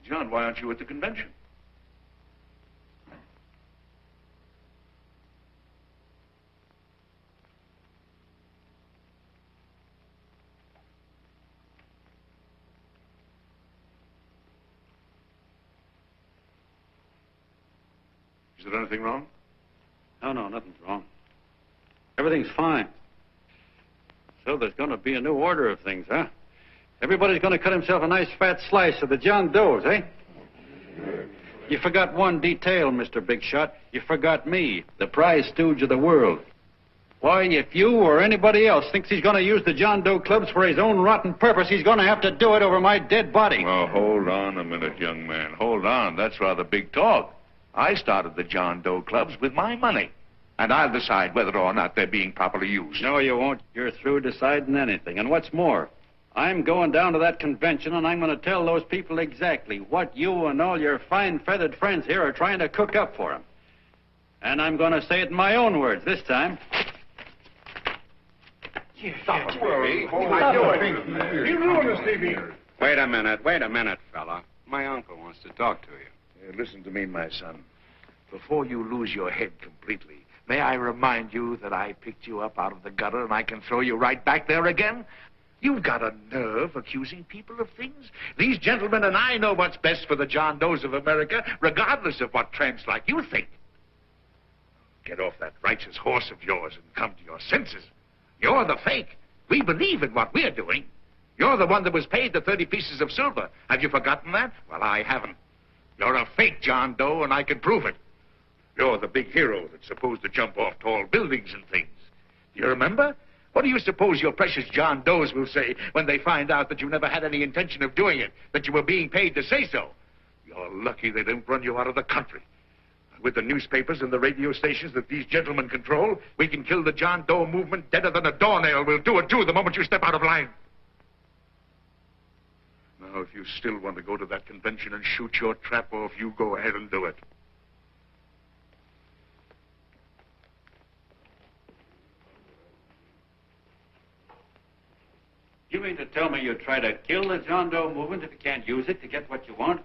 John, why aren't you at the convention? Is there anything wrong?
No, nothing's wrong. Everything's fine. So there's going to be a new order of things, huh? Everybody's going to cut himself a nice fat slice of the John Does, eh? You forgot one detail, Mr. Big Shot. You forgot me, the prize stooge of the world. Why, if you or anybody else thinks he's going to use the John Doe clubs for his own rotten purpose, he's going to have to do it over my dead body.
Well, hold on a minute, young man. Hold on. That's rather big talk. I started the John Doe clubs with my money. And I'll decide whether or not they're being properly used.
No, you won't. You're through deciding anything. And what's more, I'm going down to that convention, and I'm going to tell those people exactly what you and all your fine feathered friends here are trying to cook up for them. And I'm going to say it in my own words this time.
Stop it,
You ruined us, D.B.
Wait a minute, fella. My uncle wants to talk to you.
Listen to me, my son. Before you lose your head completely, may I remind you that I picked you up out of the gutter and I can throw you right back there again? You've got a nerve accusing people of things. These gentlemen and I know what's best for the John Does of America, regardless of what tramps like you think. Get off that righteous horse of yours and come to your senses. You're the fake. We believe in what we're doing. You're the one that was paid the 30 pieces of silver. Have you forgotten that? Well, I haven't. You're a fake John Doe, and I can prove it. You're the big hero that's supposed to jump off tall buildings and things. Do you remember? What do you suppose your precious John Does will say when they find out that you never had any intention of doing it, that you were being paid to say so? You're lucky they didn't run you out of the country. With the newspapers and the radio stations that these gentlemen control, we can kill the John Doe movement deader than a doornail. We'll do it, too, the moment you step out of line. Now, if you still want to go to that convention and shoot your trap off, you go ahead and do it.
You mean to tell me you try to kill the John Doe movement if you can't use it to get what you want?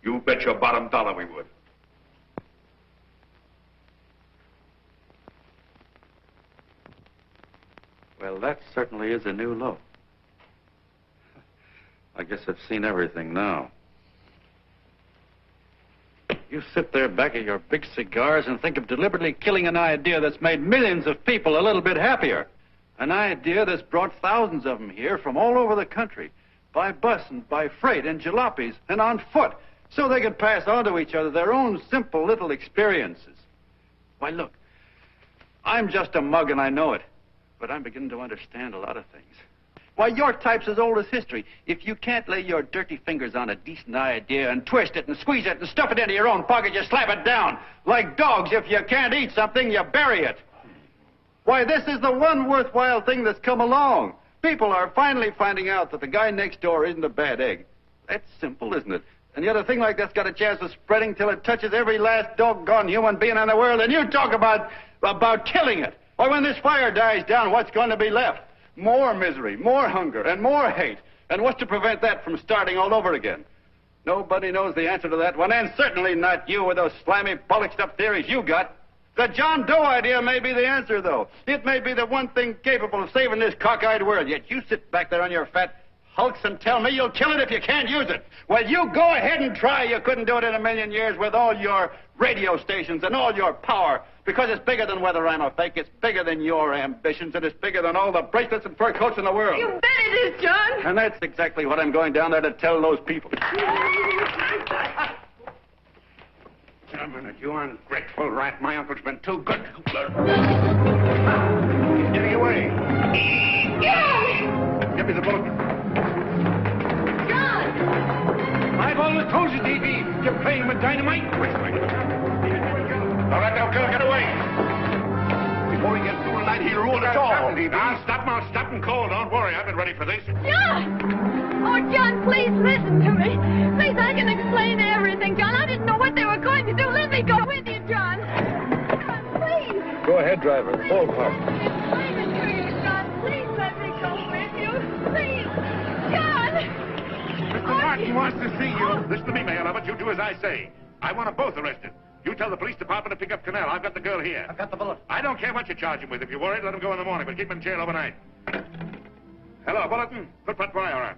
You bet your bottom dollar we would.
Well, that certainly is a new low. I guess I've seen everything now. You sit there back of your big cigars and think of deliberately killing an idea that's made millions of people a little bit happier. An idea that's brought thousands of them here from all over the country, by bus and by freight and jalopies and on foot, so they could pass on to each other their own simple little experiences. Why, look, I'm just a mug and I know it, but I'm beginning to understand a lot of things.
Why, your type's as old as history. If you can't lay your dirty fingers on a decent idea and twist it and squeeze it and stuff it into your own pocket, you slap it down. Like dogs, if you can't eat something, you bury it. Why, this is the one worthwhile thing that's come along. People are finally finding out that the guy next door isn't a bad egg. That's simple, isn't it? And yet a thing like that's got a chance of spreading till it touches every last doggone human being in the world, and you talk about killing it. Why, when this fire dies down, what's going to be left? More misery, more hunger, and more hate. And what's to prevent that from starting all over again? Nobody knows the answer to that one, and certainly not you with those slimy, bollocked-up theories you got. The John Doe idea may be the answer, though. It may be the one thing capable of saving this cockeyed world, yet you sit back there on your fat hulks and tell me you'll kill it if you can't use it. Well, you go ahead and try. You couldn't do it in a million years with all your radio stations and all your power, because it's bigger than whether I'm a fake. It's bigger than your ambitions, and it's bigger than all the bracelets and fur coats in the world.
You bet it is, John.
And that's exactly what I'm going down there to tell those people.
A minute, you ungrateful rat. My uncle's been too good. Getting away. Give me the bullet.
John!
I've always told you, D.B., you're playing with dynamite. Which way? All right, now, Bill, get away. Before he gets through tonight, he'll ruin us all. Now, stop and cold. Don't worry, I've been ready for this.
John! Oh, John, please listen to me. Please, I can explain everything, John. I didn't know what they were going to do. Let me go with you, John. John, please.
Go ahead, driver. Full park.
Explain it to you, John. Please let me go with you. Please. John!
Mr. Martin wants to see you. Listen to me, Mayor Lovett. You do as I say. I want them both arrested. You tell the police department to pick up Connell. I've got the girl here.
I've got the bullet.
I don't care what you charge him with. If you're worried, let him go in the morning, but keep him in jail overnight. Hello, Bulletin. Put that wire on.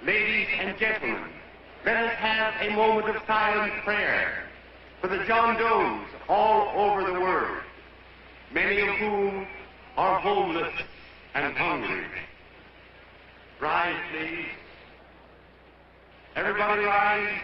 Ladies and gentlemen, let us have a moment of silent prayer for the John Does all over the world, many of whom are homeless and hungry. Rise, please. Everybody rise.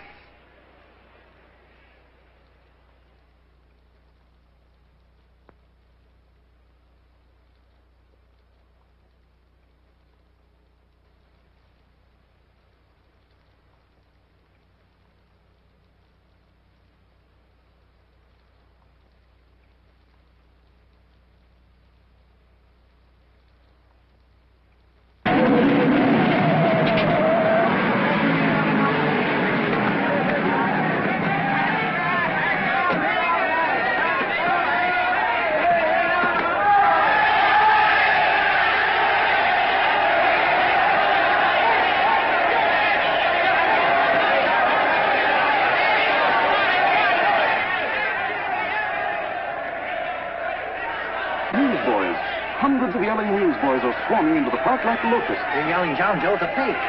hundreds of yelling newsboys are swarming into the park like locusts.
They're yelling John Doe to fake.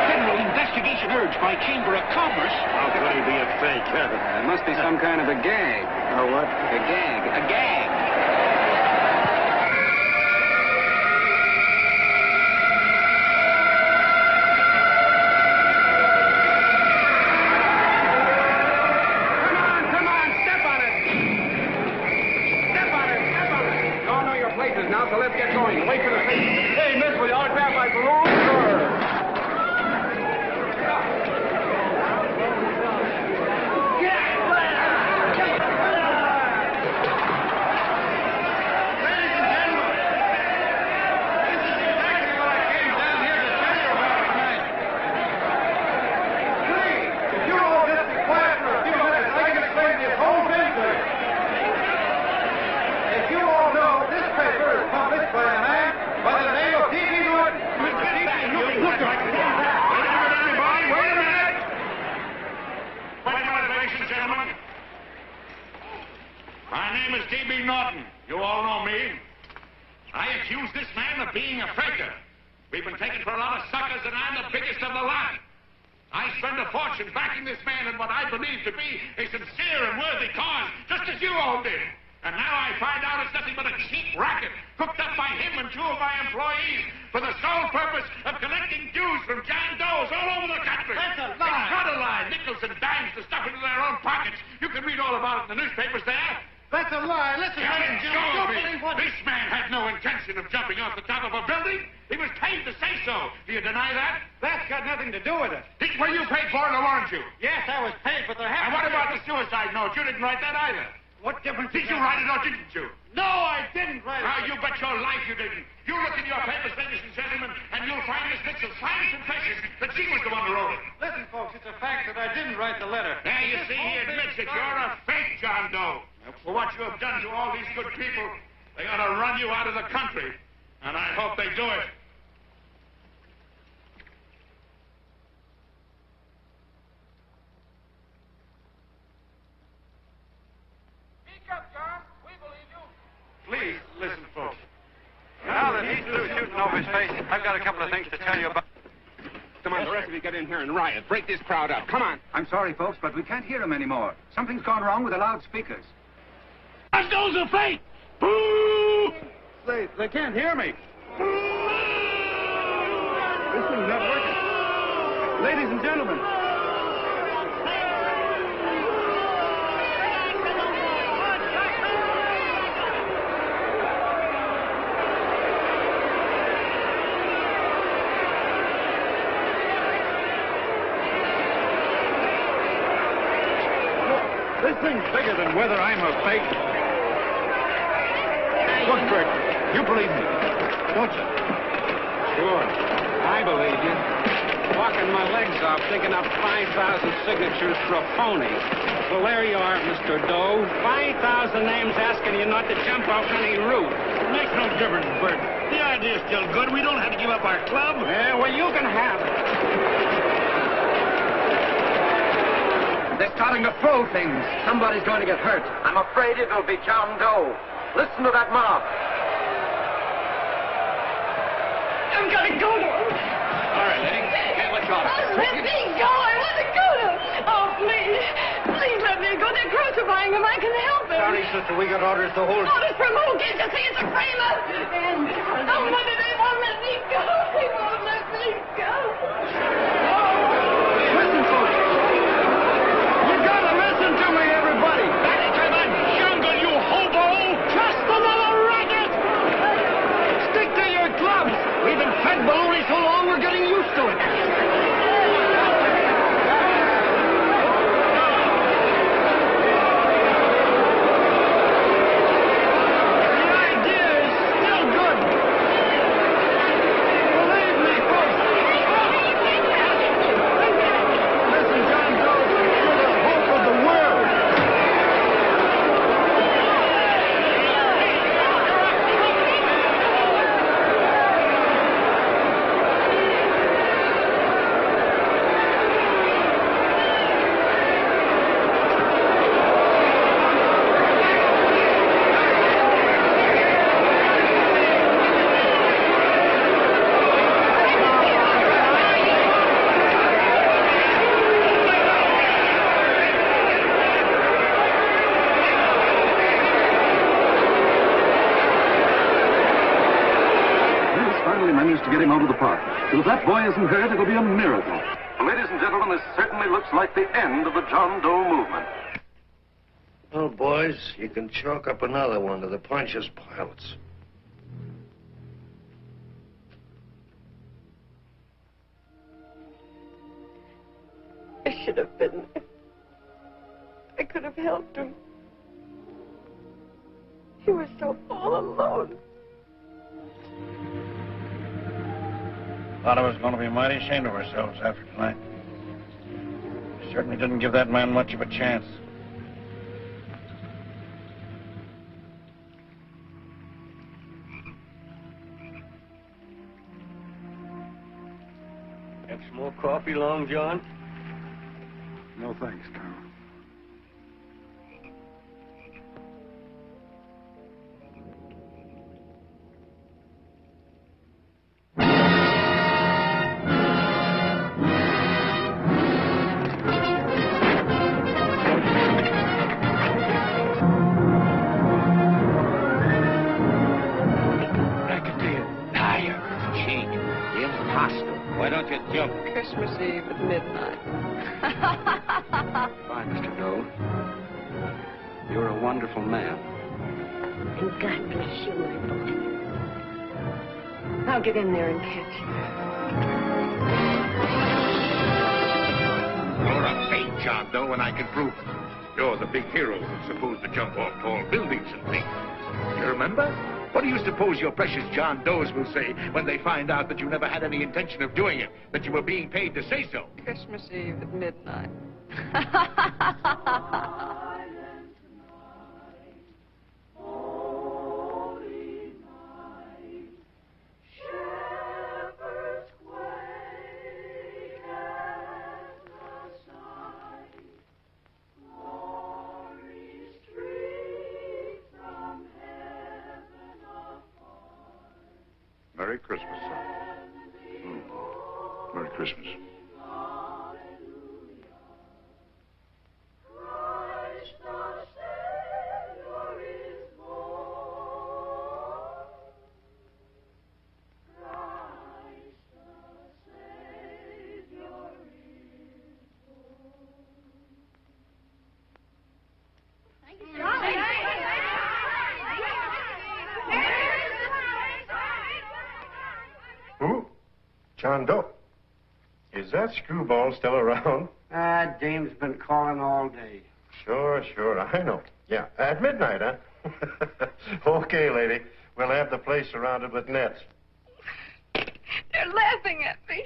General investigation urged by Chamber of Commerce.
How could he be a fake, Kevin?
There must be some kind of a gag. Or what? A gag. A gag.
Come on, step on it. Step on it. You all know your places now, so let's get going. Wait for the signal. Hey, miss, will you autograph my balloon? Sure.
My name is D.B. Norton. You all know me. I accuse this man of being a faker. We've been taken for a lot of suckers, and I'm the biggest of the lot. I spend a fortune backing this man in what I believe to be a sincere and worthy cause, just as you all did. And now I find out it's nothing but a cheap racket cooked up by him and two of my employees for the sole purpose of collecting dues from John Does all over the country. That's a lie. It's not a lie. Nickels and dimes to stuff into their own pockets. You can read all about it in the newspapers there.
That's a lie. Listen,
Captain,
Jim,
show
don't
me.
believe what...
This man had no intention of jumping off the top of a building. He was paid to say so. Do you deny that?
That's got nothing to do with it.
Were you paid for it, or weren't you?
Yes, I was paid, but there
And what about the suicide note? You didn't write that either.
What difference
Did you write it or didn't you?
No, I didn't write it.
Now, you bet your life you didn't. You look in your papers, ladies and gentlemen, and you'll find Miss Mitchell signing confession that she was the one who wrote it.
Listen, folks, it's a fact that I didn't write the letter.
There, you see, he admits it. You're a fake, John Doe. For what you have done to all these good people, they ought to run you out of the country. And I hope they do it.
Speak up, John. We believe you.
Please, listen, folks. Now that he's through shooting over his face, I've got a couple of things to tell you about.
Come on, the rest of you get in here and riot. Break this crowd up. Come on.
I'm sorry, folks, but we can't hear him anymore. Something's gone wrong with the loudspeakers.
John Doe's a fake! Boo! They can't hear me. This thing's not working. Ladies and gentlemen. This thing's bigger than whether I'm a fake. Look, Bert, you believe me, don't you?
Sure. I believe you. Walking my legs off, digging up 5,000 signatures for a phony. Well, there you are, Mr. Doe. 5,000 names asking you not to jump off any roof.
It makes no difference, Bert. The idea's still good. We don't have to give up our club.
Yeah, well, you can have it.
They're starting to throw things. Somebody's going to get hurt. I'm afraid it'll be John Doe. Listen to that mob.
I'm gonna go to him.
All right, lady. Can't let you off.
Let me go. I want to go to him. Oh, please. Please let me go. They're crucifying him. I can help him.
Sorry, sister. We got orders to hold.
Orders from who? Can't you see it's a framer? Oh, Mother, they won't let me go. They won't let me go.
Listen, folks. You gotta listen to me, everybody.
Back to the jungle, you hobo!
Just another racket! Stick to your clubs! We've been fed baloney so long we're getting used to it. The idea is still good. Believe me,
carefully managed to get him out of the park. So if that boy isn't hurt, it'll be a miracle. Ladies and gentlemen, this certainly looks like the end of the John Doe movement.
Well, boys, you can chalk up another one to the Pontius Pilates.
I should have been there. I could have helped him. He was so all alone.
Thought I was going to be mighty ashamed of ourselves after tonight. Certainly didn't give that man much of a chance.
Have some more coffee, Long John?
No thanks, Carl.
Why don't you jump?
Christmas Eve at midnight.
Bye, Mr. Doe. You're a wonderful man.
And God bless you, my boy. I'll get in there and catch you.
You're a fake John Doe, and I can prove it. You're the big hero who's supposed to jump off tall buildings and things. You remember? What do you suppose your precious John Does will say when they find out that you never had any intention of doing it, that you were being paid to say so?
Christmas Eve at midnight.
Merry Christmas, son. Merry Christmas.
Who? John Doe. Is that screwball still around?
Dame's been calling all day.
Sure, I know. Yeah, at midnight, huh? Okay, lady. We'll have the place surrounded with nets.
They're laughing at me.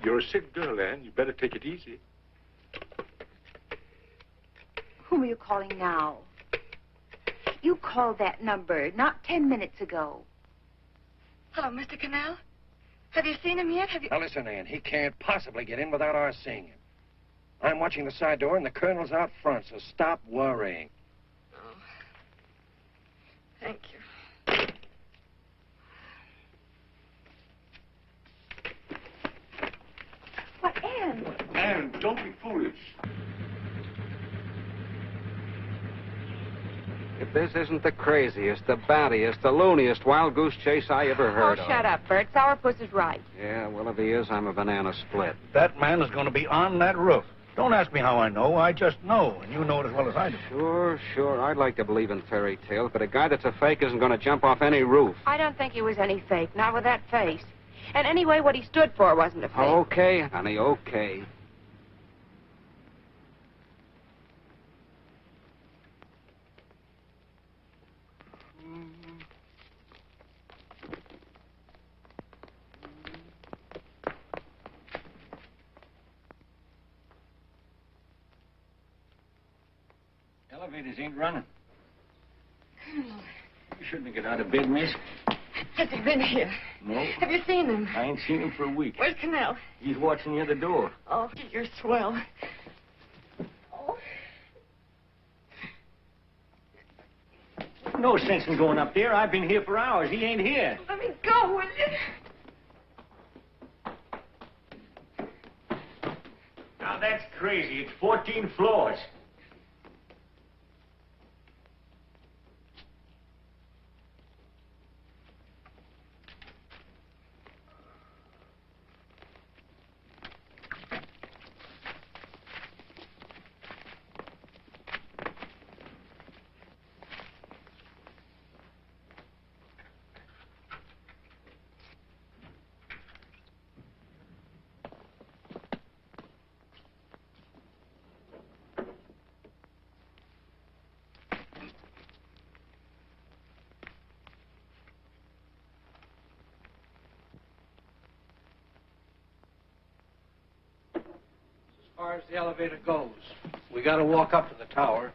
You're a sick girl, Anne. You better take it easy.
Whom are you calling now? You called that number not 10 minutes ago.
Hello, Mr. Connell. Have you seen him yet?
Now, listen, Ann. He can't possibly get in without our seeing him. I'm watching the side door, and the colonel's out front, so stop worrying.
Oh. Thank you.
But, Anne...
Anne, don't be foolish.
If this isn't the craziest, the battiest, the looniest wild goose chase I ever heard of.
shut up, Bert. Sourpuss is right.
Yeah, well, if he is, I'm a banana split.
That man is going to be on that roof. Don't ask me how I know. I just know, and you know it as well as I do.
Sure. I'd like to believe in fairy tales, but a guy that's a fake isn't going to jump off any roof.
I don't think he was any fake, not with that face. And anyway, what he stood for wasn't a fake.
Okay, honey, okay.
Elevators ain't running. You shouldn't have got out of bed, miss.
Has he been here?
No.
Have you seen him?
I ain't seen him for a week.
Where's Connell?
He's watching near the door.
Oh, you're swell. Oh.
No sense in going up there. I've been here for hours. He ain't here.
Let me go, will you?
Now, that's crazy. It's 14 floors.
far as the elevator goes. We got to walk up to the tower.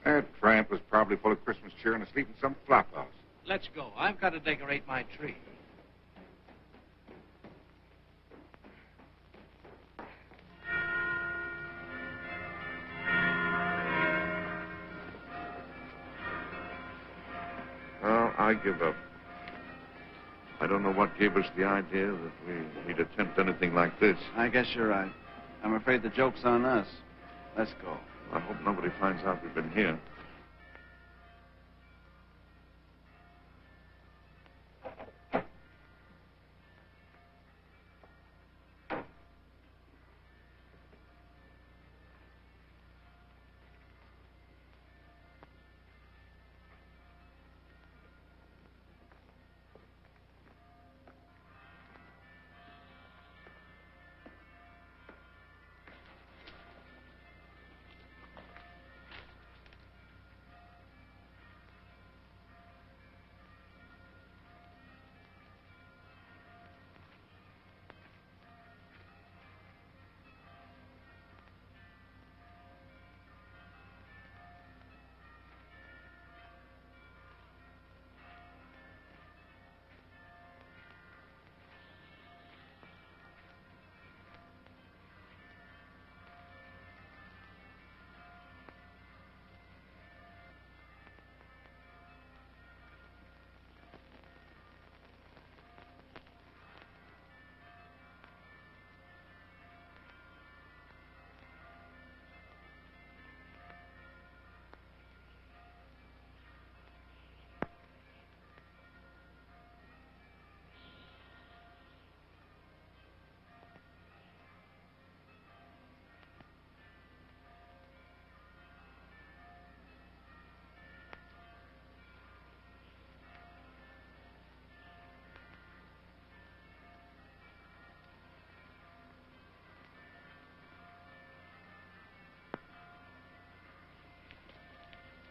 That tramp was probably full of Christmas cheer and asleep in some flop house.
Let's go. I've got to decorate my tree.
Well, I give up. I don't know what gave us the idea that we'd attempt anything like this.
I guess you're right. I'm afraid the joke's on us. Let's go.
I hope nobody finds out we've been here.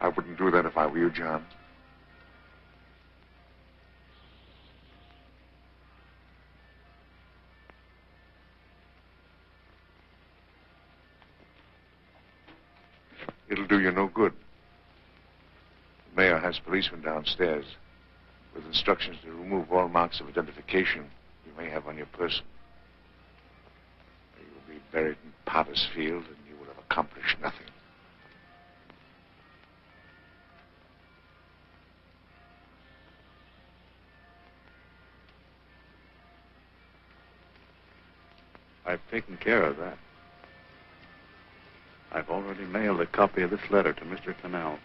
I wouldn't do that if I were you, John. It'll do you no good. The mayor has policemen downstairs with instructions to remove all marks of identification you may have on your person. You'll be buried in Potter's Field, and you will have accomplished nothing.
I've taken care of that. I've already mailed a copy of this letter to Mr. Connell.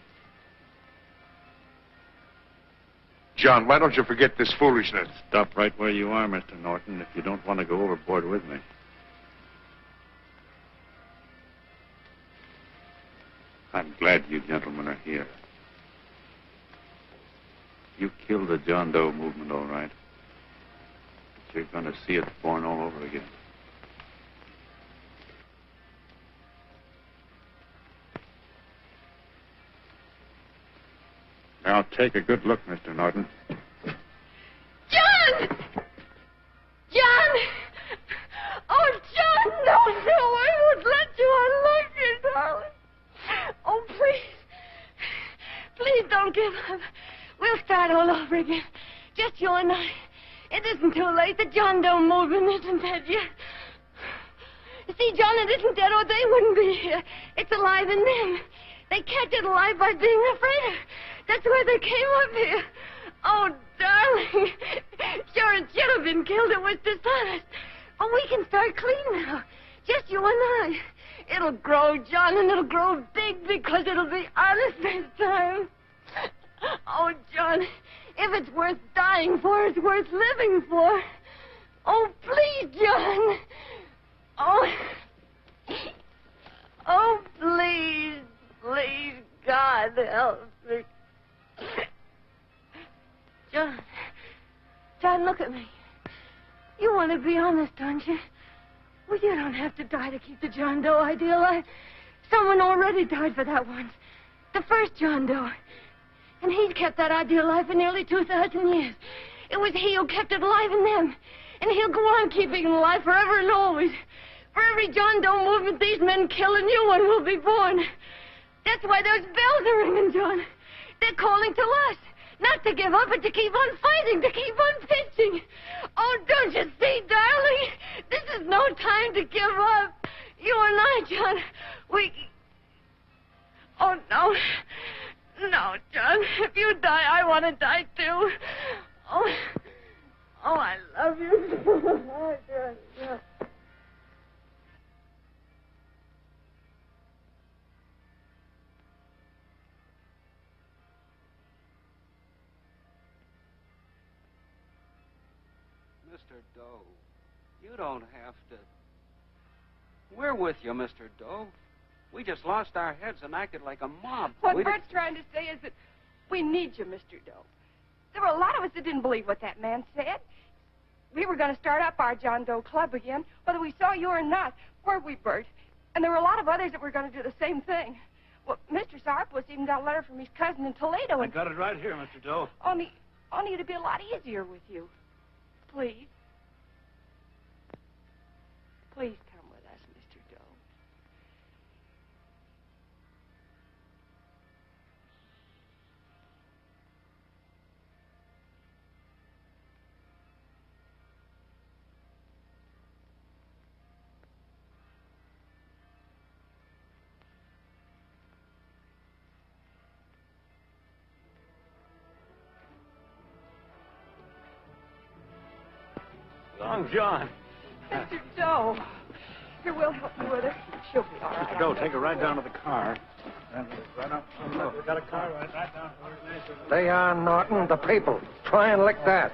John, why don't you forget this foolishness?
Stop right where you are, Mr. Norton, if you don't want to go overboard with me. I'm glad you gentlemen are here. You killed the John Doe movement, all right. But you're going to see it born all over again. Now, take a good look, Mr. Norton.
John! John! Oh, John, no, I won't let you. I love you, darling. Oh, please. Please don't give up. We'll start all over again. Just you and I. It isn't too late. The John Doe movement isn't dead yet. You see, John, it isn't dead or they wouldn't be here. It's alive in them. They kept it alive by being afraid of. That's why they came up here. Oh, darling. Sure, it should have been killed. It was dishonest. Oh, we can start clean now. Just you and I. It'll grow, John, and it'll grow big because it'll be honest this time. Oh, John, if it's worth dying for, it's worth living for. Oh, please, John. Oh. Oh, please, please, God, help me. John, look at me. You want to be honest, don't you? Well, you don't have to die to keep the John Doe idea alive. Someone already died for that once. The first John Doe. And he's kept that idea alive for nearly 2,000 years. It was he who kept it alive in them. And he'll go on keeping it alive forever and always. For every John Doe movement these men kill, a new one will be born. That's why those bells are ringing, John. They're calling to us. Not to give up, but to keep on fighting, to keep on pitching. Oh, don't you see, darling? This is no time to give up. You and I, John, we... Oh, no. No, John. If you die, I want to die, too. Oh, I love you. Oh, John.
Mr. Doe, you don't have to. We're with you, Mr. Doe. We just lost our heads and acted like a mob.
What Bert's trying to say is that we need you, Mr. Doe. There were a lot of us that didn't believe what that man said. We were going to start up our John Doe Club again, whether we saw you or not, weren't we, Bert? And there were a lot of others that were going to do the same thing. Well, Mr. Sarpus even got a letter from his cousin in Toledo.
I got it right here, Mr. Doe.
Only it'd be a lot easier with you. Please. Please come with us, Mr. Doe.
Long John.
Mr. Doe. Here, we'll help you with her. She'll be all right.
Mr. Doe, take her right down to the car. And right up. Look, we got a car right down to where it's nice.
They are, Norton, the people. Try and lick that.